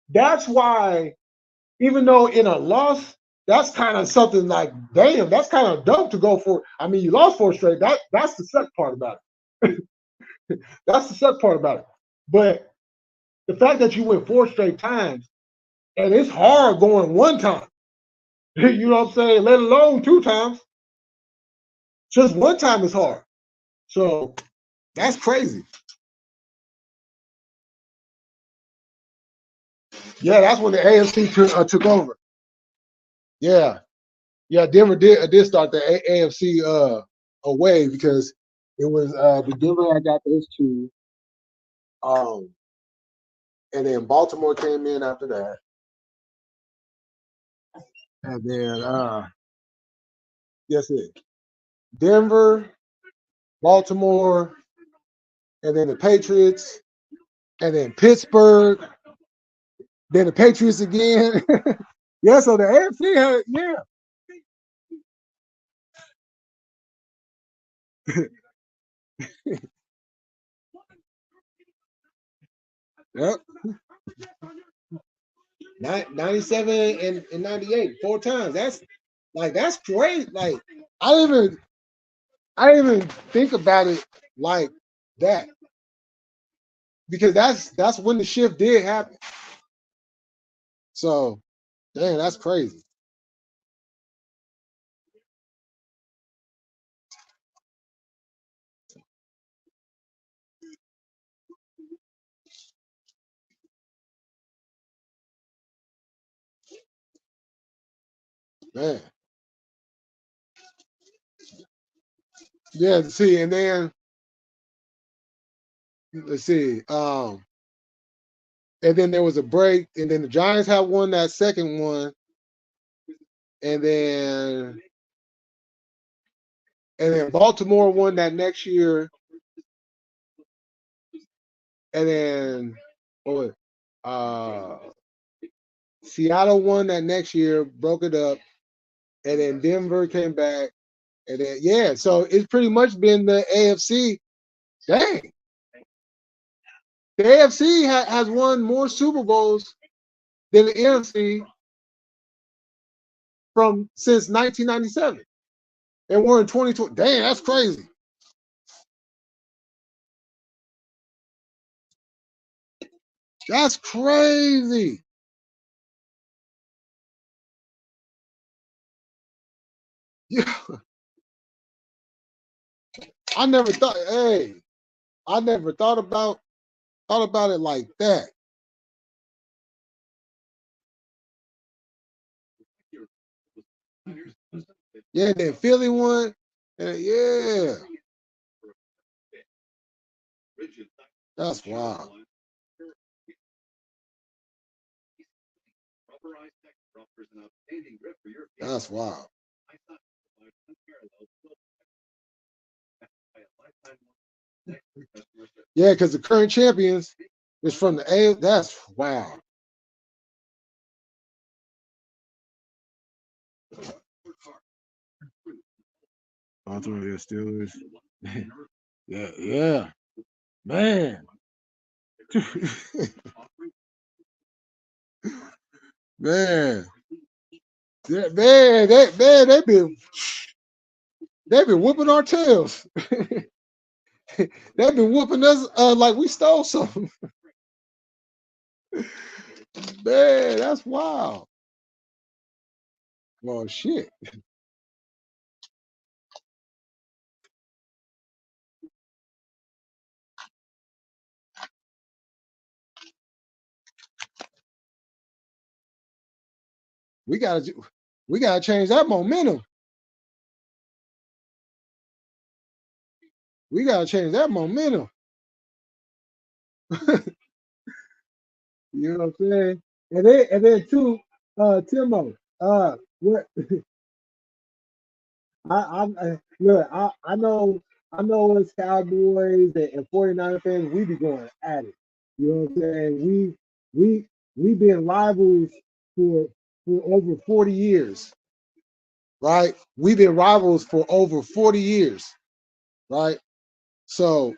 that's why, even though in a loss, that's kind of something like, damn, that's kind of dope to go for. I mean, you lost 4 straight. That's the suck part about it. That's the suck part about it. But the fact that you went 4 straight times, and it's hard going 1 time. You know what I'm saying? Let alone 2 times. Just 1 time is hard. So that's crazy. Yeah, that's when the AFC took over. Yeah, Denver did start the AFC away, because it was the Denver I got those 2, and then Baltimore came in after that, and then yes, it Denver, Baltimore, and then the Patriots, and then Pittsburgh, then the Patriots again. Yeah, so the AFC had, yeah. Yep. 97 and 98, 4 times. That's great. Like, I didn't even think about it like that, because that's when the shift did happen. So, dang, that's crazy. Man. Yeah, see, and then let's see. And then there was a break, and then the Giants had won that second one, and then Baltimore won that next year, and then what was it? Seattle won that next year, broke it up, and then Denver came back, and then yeah, so it's pretty much been the AFC. Dang, the AFC has won more Super Bowls than the NFC from since 1997, and we're in 2020. Dang, that's crazy. That's crazy. Yeah, I never thought. Hey, I never thought about it like that. Yeah, then Philly won. Yeah, that's wild. That's wild. Yeah, because the current champions is from the A. That's wow. All three of the Steelers. Yeah, yeah, man, man, yeah, man, they been whooping our tails. They've been whooping us like we stole something. Man, that's wild. Well, shit. We gotta we gotta change that momentum. We gotta change that momentum. You know what I'm saying? And then too, Timo, what look, I know as Cowboys and 49 fans, we be going at it. You know what I'm saying? We been rivals for over 40 years, right? We've been rivals for over 40 years, right? So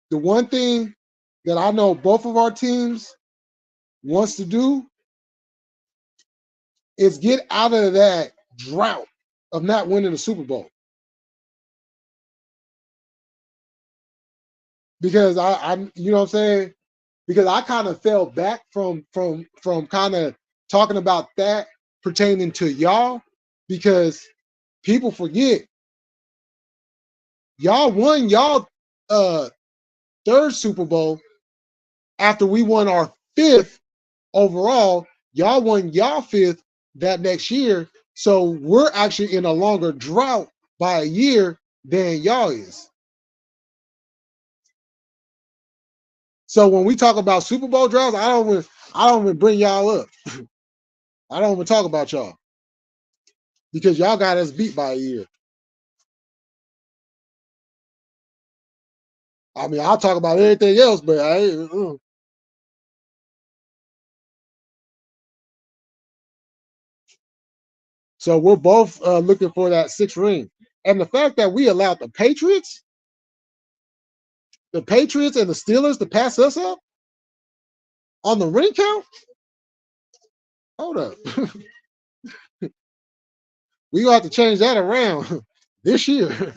the one thing that I know both of our teams wants to do is get out of that drought of not winning the Super Bowl. Because you know what I'm saying? Because I kind of fell back from kind of talking about that pertaining to y'all because people forget y'all won y'all uh third Super Bowl after we won our fifth overall. Y'all won y'all fifth that next year. So we're actually in a longer drought by a year than y'all is. So when we talk about Super Bowl droughts, I don't even bring y'all up. I don't even talk about y'all because y'all got us beat by a year. I mean, I'll talk about everything else, but so we're both looking for that sixth ring. And the fact that we allowed the Patriots and the Steelers to pass us up on the ring count. Hold up, we gonna have to change that around this year.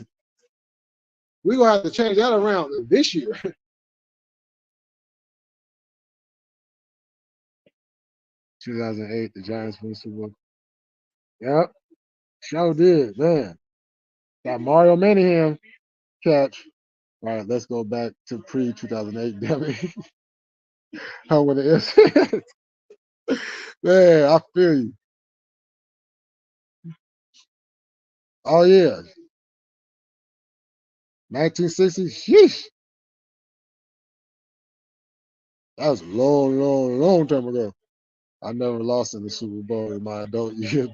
We gonna have to change that around this year. 2008, the Giants won the Super Bowl. Yep, sure did, man. That Mario Manningham catch. All right, let's go back to pre 2008. Damn it, how would it is? Man, I feel you. Oh yeah, 1960. Sheesh. That was a long, long, long time ago. I never lost in the Super Bowl in my adult years.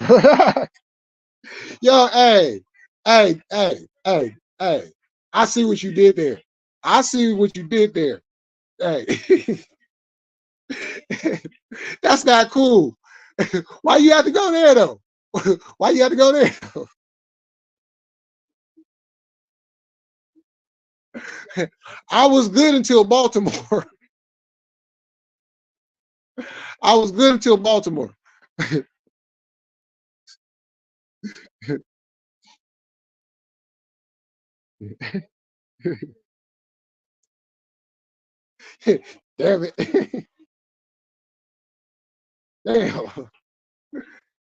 Yo, hey. I see what you did there. I see what you did there. Hey. That's not cool. Why you have to go there though? Why you have to go there? I was good until Baltimore. I was good until Baltimore. Damn it. Damn.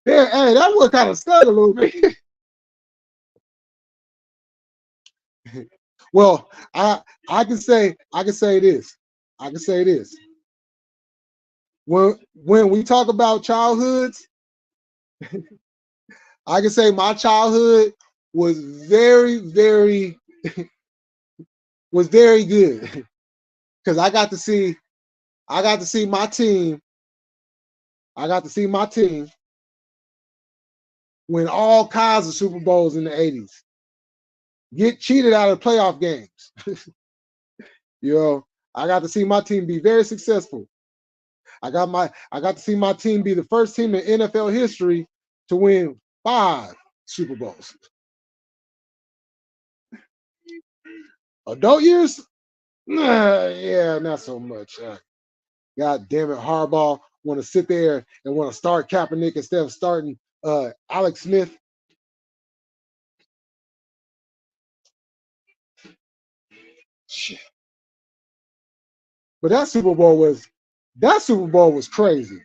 Damn, hey, that was kind of stuck a little bit. Well, I can say this. I can say this. When we talk about childhoods, I can say my childhood was very, very was very good because I got to see my team. I got to see my team win all kinds of Super Bowls in the 80s. Get cheated out of playoff games. You know, I got to see my team be very successful. I got to see my team be the first team in NFL history to win 5 Super Bowls. Adult years? Yeah, not so much. God damn it, Harbaugh want to sit there and want to start Kaepernick instead of starting Alex Smith. Shit. But that Super Bowl was crazy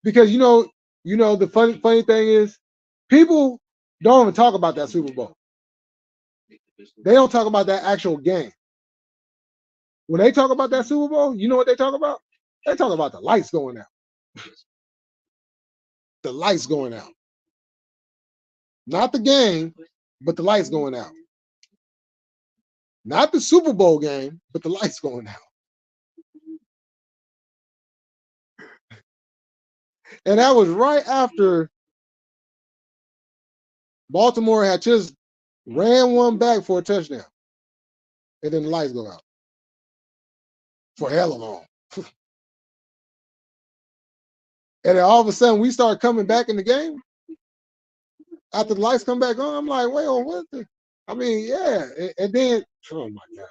because the funny thing is people don't even talk about that Super Bowl. They don't talk about that actual game. When they talk about that Super Bowl, you know what they talk about? They talk about the lights going out. The lights going out. Not the game, but the lights going out. Not the Super Bowl game, but the lights going out. And that was right after Baltimore had just ran one back for a touchdown. And then the lights go out. For hella long. And then all of a sudden we start coming back in the game. After the lights come back on, I'm like, wait, what the? I mean, yeah. And then, oh my God.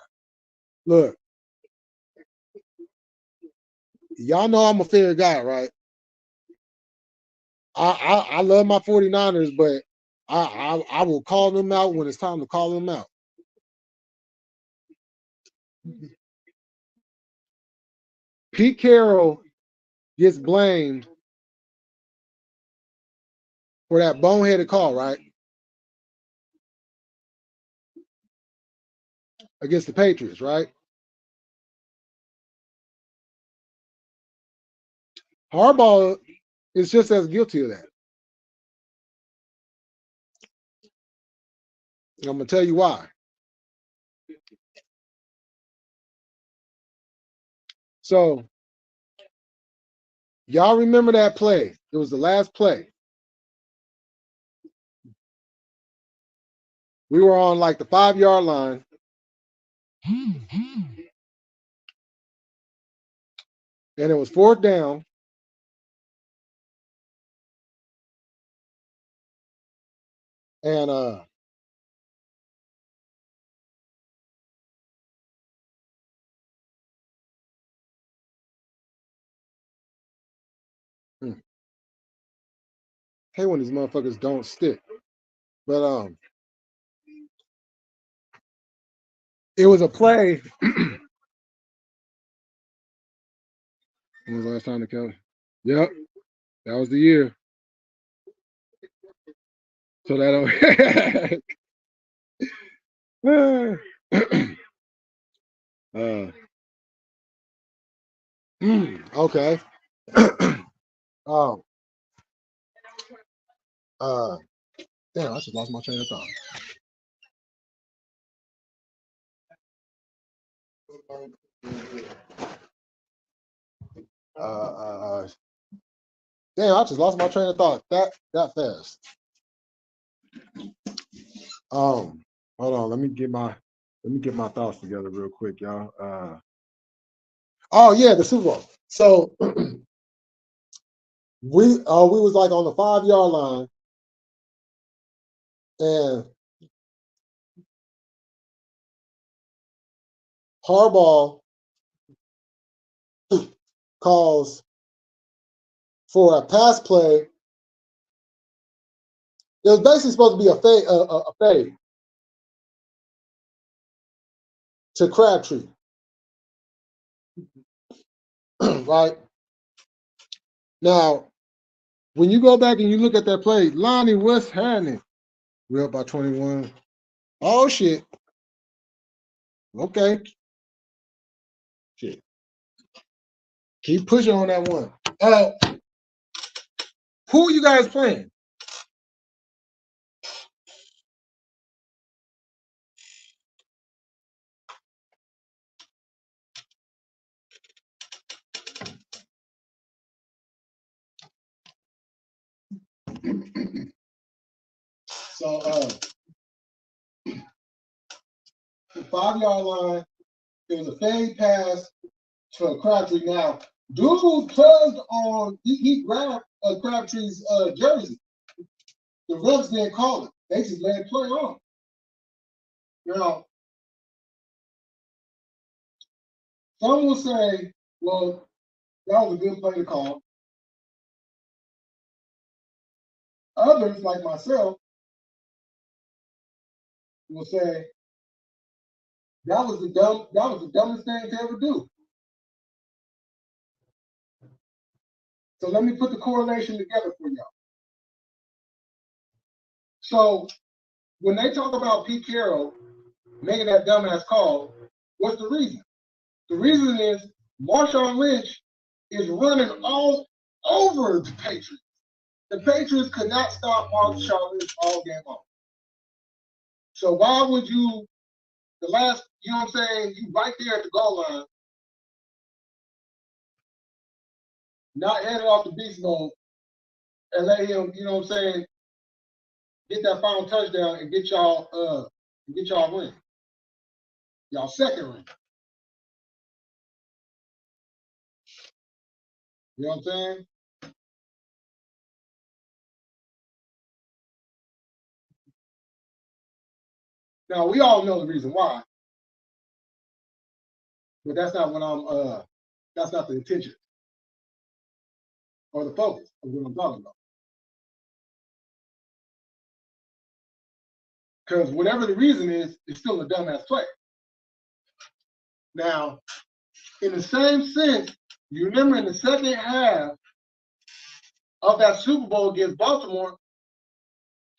Look, y'all know I'm a fair guy, right? I love my 49ers, but I will call them out when it's time to call them out. Pete Carroll gets blamed for that boneheaded call, right? Against the Patriots, right? Harbaugh is just as guilty of that. And I'm gonna tell you why. So y'all remember that play? It was the last play. We were on like the 5-yard line. And it was 4th down. And hey, when these motherfuckers don't stick. But it was a play. When was the last time to count? Yep, that was the year. So that okay. um uh damn, I just lost my train of thought. Damn, I just lost my train of thought that fast. Hold on, let me get my thoughts together real quick, y'all. Oh yeah, the Super Bowl. So we was like on the 5-yard line, and Harbaugh calls for a pass play. It was basically supposed to be a fade to Crabtree, right? Now, when you go back and you look at that play, Lonnie, what's happening? We're up by 21. Oh shit. Okay. Shit. Keep pushing on that one. Who are you guys playing? So the 5-yard line, it was a fade pass to a Crabtree. Now, dude tugged on, he grabbed Crabtree's jersey. The refs didn't call it. They just let it play on. Now, some will say, well, that was a good play to call. Others, like myself, will say that was the dumbest thing to ever do. So let me put the correlation together for y'all. So when they talk about Pete Carroll making that dumbass call, what's the reason? The reason is Marshawn Lynch is running all over the Patriots. The Patriots could not stop Marshawn Lynch all game long. So why would you, the last, you know what I'm saying, you right there at the goal line, not hand it off to beast mode and let him, you know what I'm saying, get that final touchdown and get y'all win. Y'all second ring. You know what I'm saying? Now we all know the reason why, but that's not what that's not the intention or the focus of what I'm talking about. Because whatever the reason is, it's still a dumbass play. Now, in the same sense, you remember in the second half of that Super Bowl against Baltimore,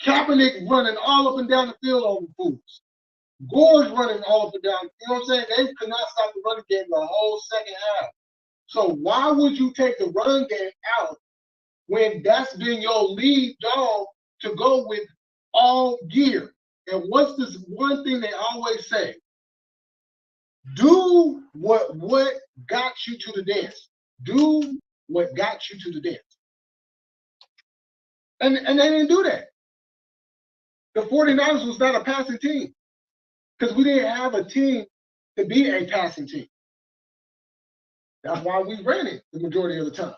Kaepernick running all up and down the field over fools. Gore's running all up and down. You know what I'm saying? They could not stop the running game the whole second half. So why would you take the run game out when that's been your lead dog to go with all year? And what's this one thing they always say? Do what got you to the dance. Do what got you to the dance. And they didn't do that. The 49ers was not a passing team because we didn't have a team to be a passing team. That's why we ran it the majority of the time.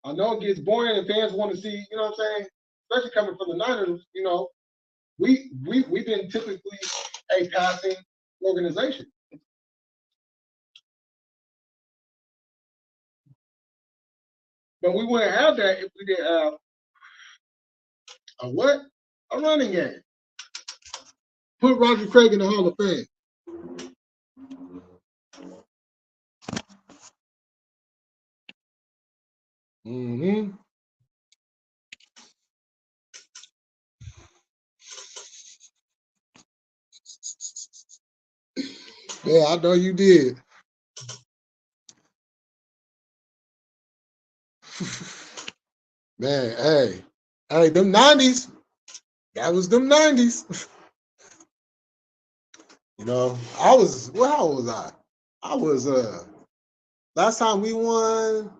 I know it gets boring and fans want to see, you know what I'm saying? Especially coming from the Niners, you know, we've been typically a passing organization. But we wouldn't have that if we didn't have a what? A running game. Put Roger Craig in the Hall of Fame. Mm-hmm. Yeah, I know you did. Man, hey, them 90s. That was them 90s. You know, I was, well, how old was I? I was last time we won,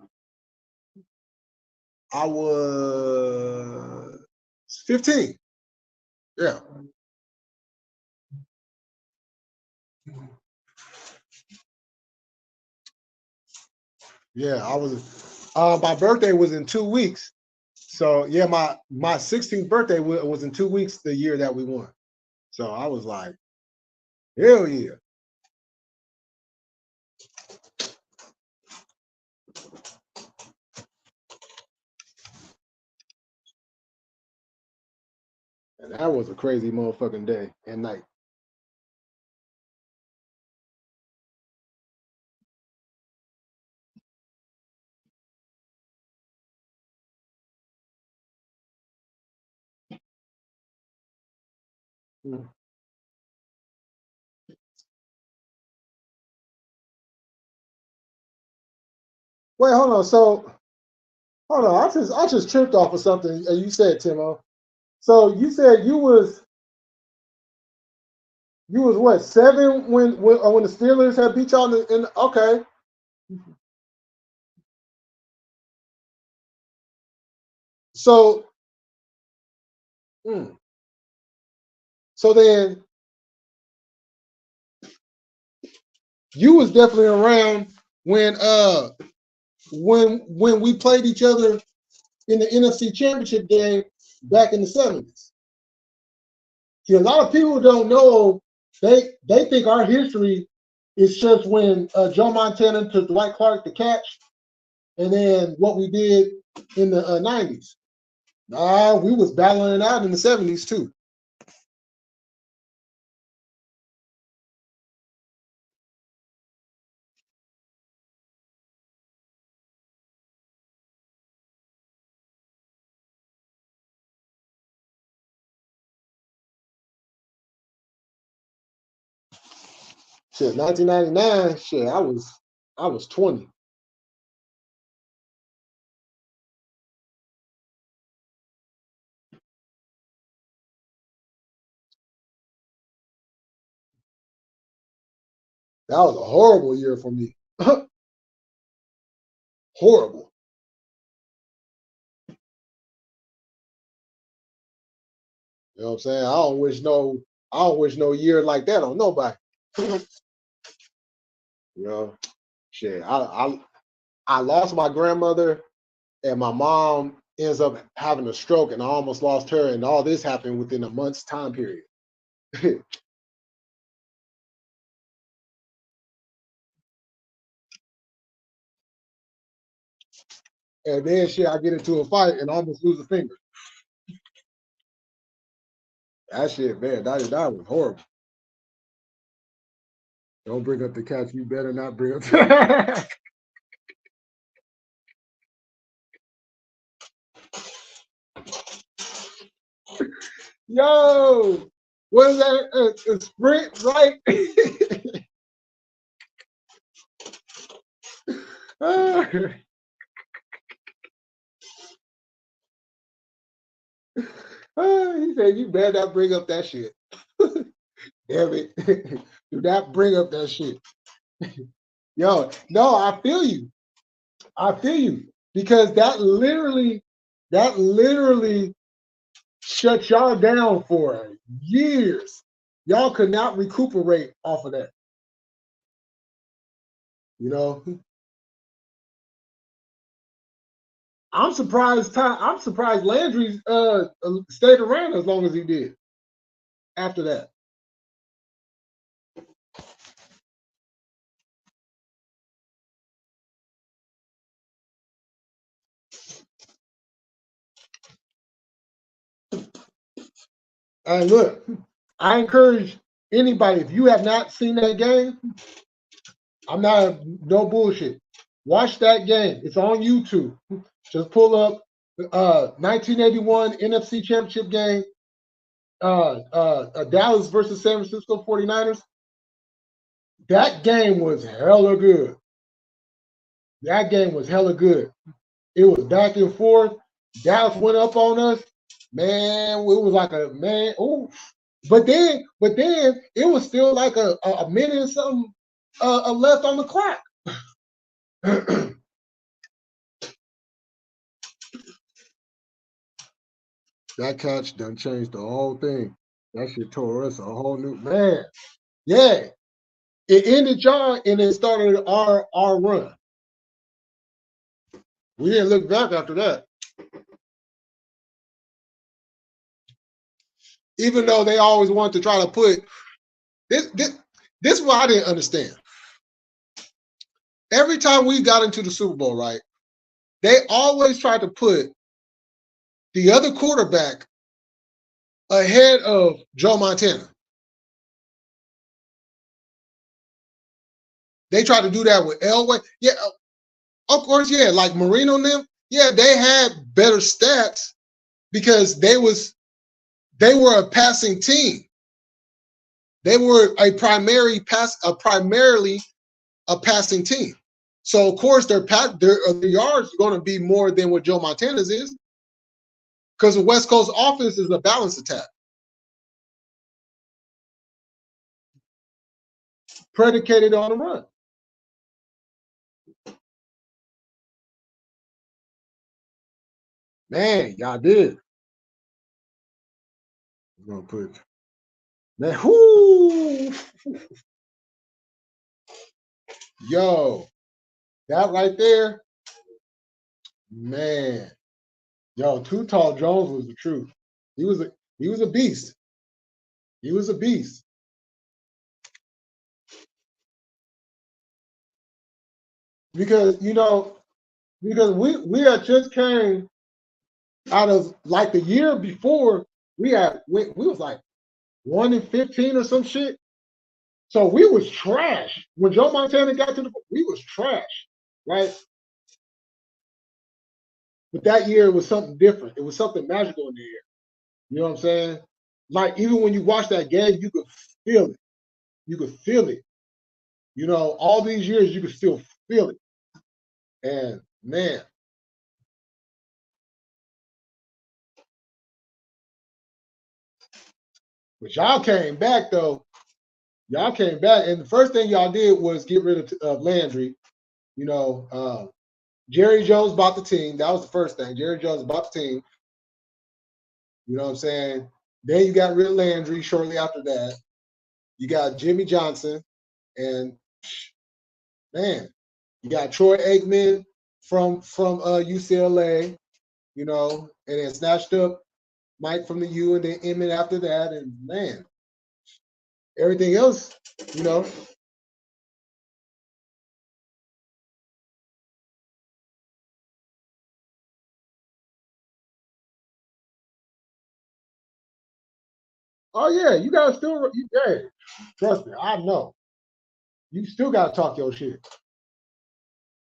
I was 15. Yeah. Yeah, I was my birthday was in 2 weeks. So yeah, my 16th birthday was in 2 weeks the year that we won. So I was like, hell yeah. And that was a crazy motherfucking day and night. Mm. Wait, hold on. So hold on. I just tripped off of something you said, Timo. So you said you was what, 7 when the Steelers had beat y'all in okay. So mm, so then you was definitely around when we played each other in the NFC Championship game back in the 70s. See, a lot of people don't know, they think our history is just when Joe Montana took Dwight Clark to catch, and then what we did in the 90s. Nah, we was battling it out in the 70s too. Shit, 1999, shit, I was 20. That was a horrible year for me. Horrible. You know what I'm saying? I don't wish no year like that on nobody. You know, shit. I lost my grandmother, and my mom ends up having a stroke, and I almost lost her, and all this happened within a month's time period. And then shit, I get into a fight and almost lose a finger. That shit, man, that was horrible. Don't bring up the couch. You better not bring up. Yo, what is that? A sprint, right? He said, "You better not bring up that shit." Damn it! Do not bring up that shit. Yo, no, I feel you. I feel you because that literally shut y'all down for years. Y'all could not recuperate off of that. You know, I'm surprised Landry stayed around as long as he did after that. And look, I encourage anybody, if you have not seen that game, I'm not no bullshit. Watch that game. It's on YouTube. Just pull up 1981 NFC Championship game, Dallas versus San Francisco 49ers. That game was hella good. That game was hella good. It was back and forth. Dallas went up on us. Man, it was like a man. Ooh. But then it was still like a minute and something left on the clock. That catch done changed the whole thing. That shit tore us a whole new man. Yeah. It ended y'all and it started our run. We didn't look back after that. Even though they always wanted to try to put this is what I didn't understand. Every time we got into the Super Bowl, right, they always tried to put the other quarterback ahead of Joe Montana. They tried to do that with Elway. Yeah, of course, yeah, like Marino and them. Yeah, they had better stats because they were a passing team. They were primarily a passing team. So of course their yards are going to be more than what Joe Montana's is, because the West Coast offense is a balanced attack, predicated on the run. Man, y'all did. I'm gonna put man. Whoo, yo, that right there, man. Yo, Too Tall Jones was the truth. He was a beast. He was a beast. Because we had just came out of like the year before we was like 1-15 or some shit. So we was trash. When Joe Montana got to we was trash, right? But that year it was something different. It was something magical in the air. You know what I'm saying? Like even when you watch that game, you could feel it. You could feel it. You know, all these years you could still feel it. And man, but y'all came back though. Y'all came back, and the first thing y'all did was get rid of Landry. You know, Jerry Jones bought the team. That was the first thing. Jerry Jones bought the team. You know what I'm saying? Then you got rid of Landry shortly after that. You got Jimmy Johnson, and man, you got Troy Aikman from UCLA. You know, and then snatched up Mike from the U, and then Emmett after that, and man, everything else, you know. Oh yeah, you gotta still, hey, trust me, I know. You still gotta talk your shit.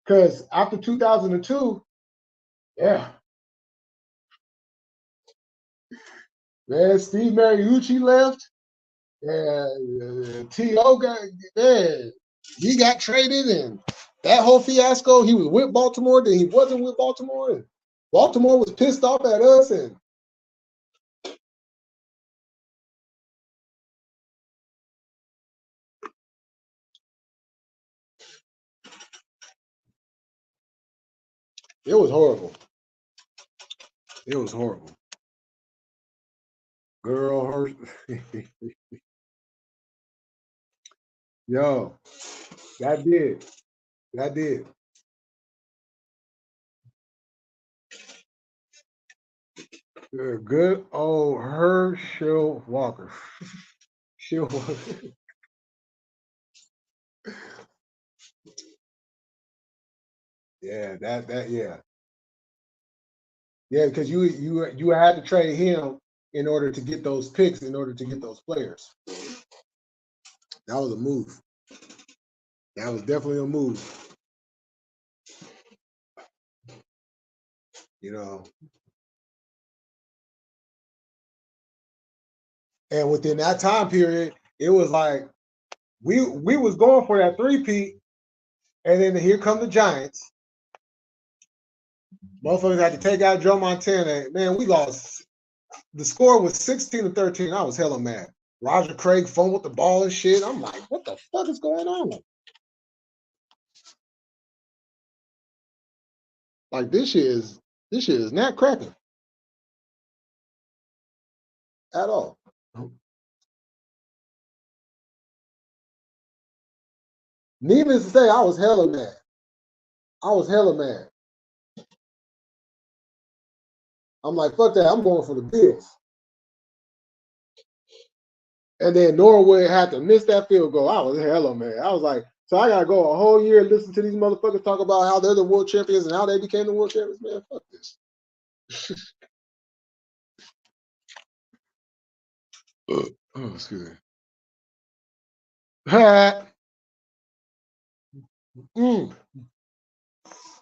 Because after 2002, yeah, man, Steve Mariucci left, and T.O. got, man, he got traded, and that whole fiasco, he was with Baltimore, then he wasn't with Baltimore, and Baltimore was pissed off at us, and it was horrible. It was horrible. Girl, her, yo, that did. That did. Good old Herschel Walker. She'll yeah, yeah. Yeah, because you had to trade him in order to get those picks, in order to get those players. That was a move. That was definitely a move. You know. And within that time period, it was like we was going for that three-peat, and then here come the Giants. Motherfuckers had to take out Joe Montana. Man, we lost. The score was 16-13. I was hella mad. Roger Craig fumbled the ball and shit. I'm like, what the fuck is going on? Like this shit is not cracking at all. Needless to say, I was hella mad. I was hella mad. I'm like, fuck that. I'm going for the Bills. And then Norwood had to miss that field goal. I was hella mad. I was like, so I gotta go a whole year and listen to these motherfuckers talk about how they're the world champions and how they became the world champions. Man, fuck this. Oh, excuse me.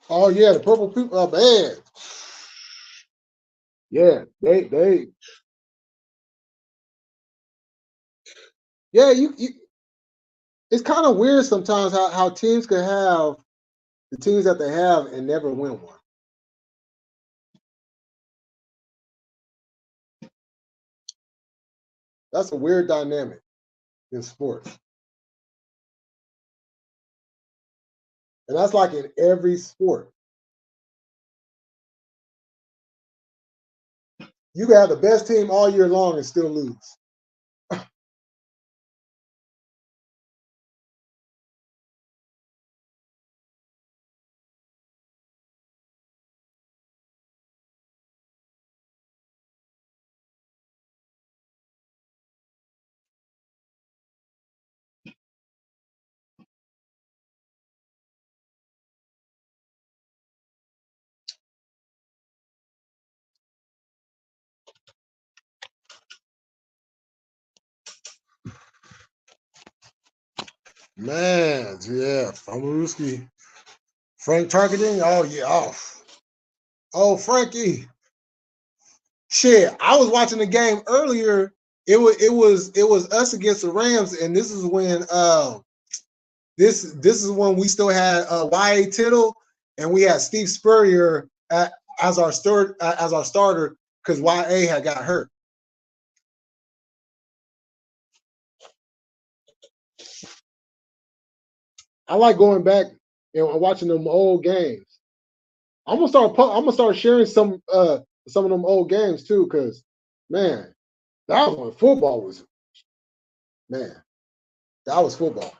Oh yeah, the purple people are bad. Yeah, they yeah, you it's kind of weird sometimes how teams can have the teams that they have and never win one. That's a weird dynamic in sports. And that's like in every sport. You can have the best team all year long and still lose. Man, yeah, Famuruski. Frank targeting. Oh yeah. Oh, Frankie. Shit. I was watching the game earlier. It was us against the Rams, and this is when this is when we still had Y.A. Tittle and we had Steve Spurrier as our starter because Y.A. had got hurt. I like going back and watching them old games. I'm gonna start sharing some of them old games too, because man, that was when football was man, that was football.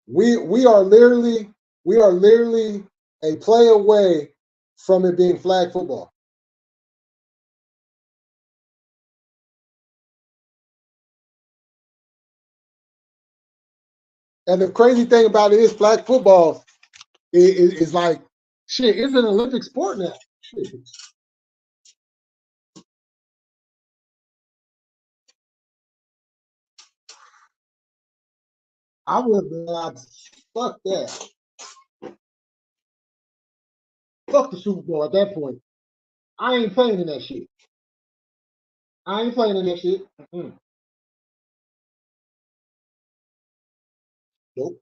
We are literally a play away from it being flag football. And the crazy thing about it is flag football is like shit, it's an Olympic sport now. Shit. I would be like, fuck that. Fuck the Super Bowl at that point. I ain't playing in that shit. I ain't playing in that shit. Mm-mm. Nope.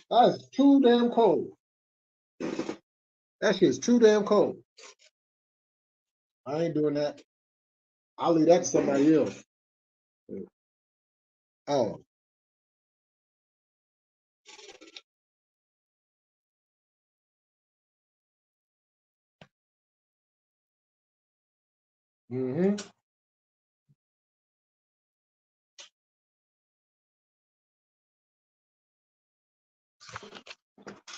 That's too damn cold. That shit's too damn cold. I ain't doing that. I'll leave that to somebody else. Oh. Mm-hmm.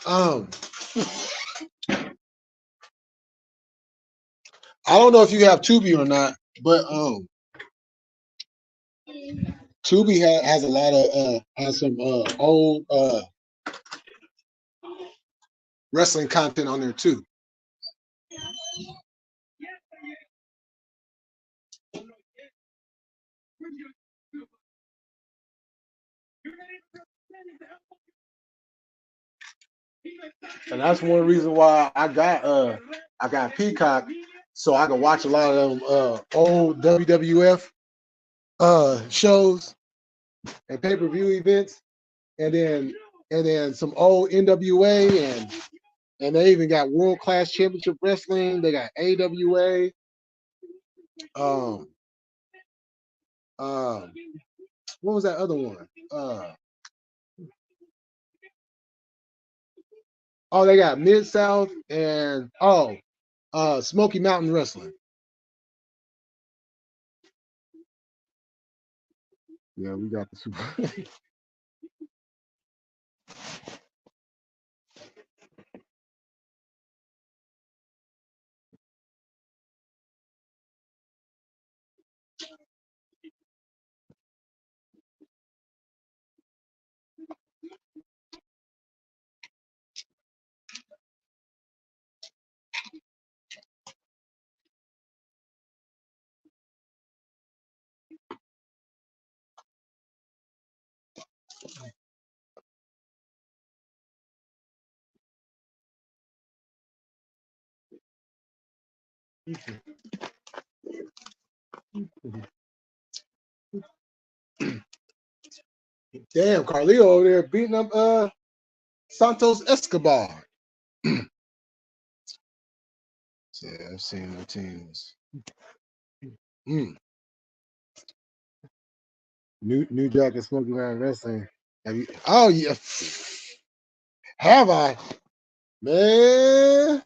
Um, I don't know if you have Tubi or not, but Tubi has a lot of has some old wrestling content on there too. And that's one reason why I got Peacock so I can watch a lot of them old WWF shows and pay-per-view events, and then some old NWA, and they even got World Class Championship Wrestling. They got AWA. Um, um, what was that other one? Oh, they got Mid South and Smoky Mountain Wrestling. Yeah, we got the Super. Damn, Carlito over there beating up Santos Escobar. Yeah, I've seen the teams. Mm. New Jack and Smoky Mountain Wrestling. Have you? Oh yeah. Have I? Man.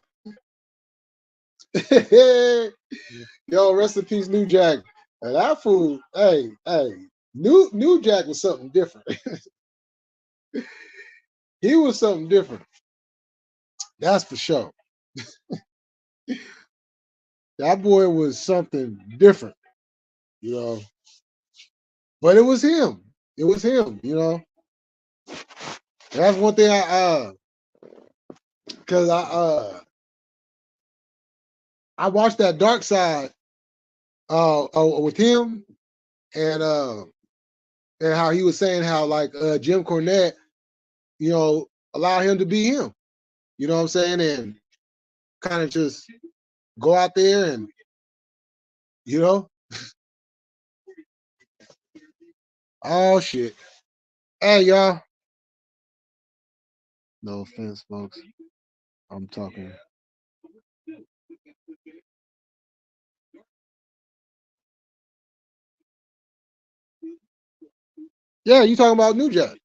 Yo, rest in peace, New Jack. And that fool, hey, New Jack was something different. He was something different. That's for sure. That boy was something different, you know. But it was him. It was him, you know. That's one thing cause I watched that Dark Side with him and how he was saying how like Jim Cornette, you know, allow him to be him. You know what I'm saying? And kind of just go out there and, you know, oh shit. Hey y'all. No offense, folks. I'm talking. Yeah, you talking about New Jack.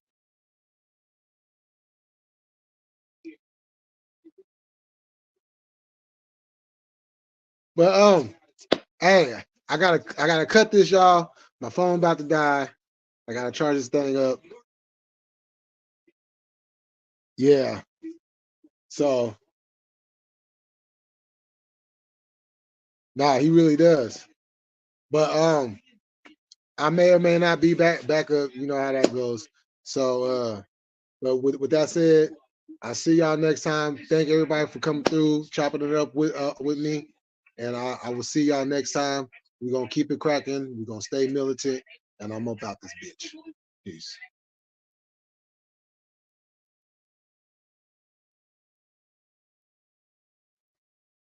But hey, I gotta cut this, y'all. My phone about to die. I gotta charge this thing up. Yeah. So nah, he really does. But I may or may not be back up. You know how that goes. So but with that said, I'll see y'all next time. Thank everybody for coming through, chopping it up with me. And I will see y'all next time. We're gonna keep it cracking. We're gonna stay militant. And I'm about this bitch. Peace.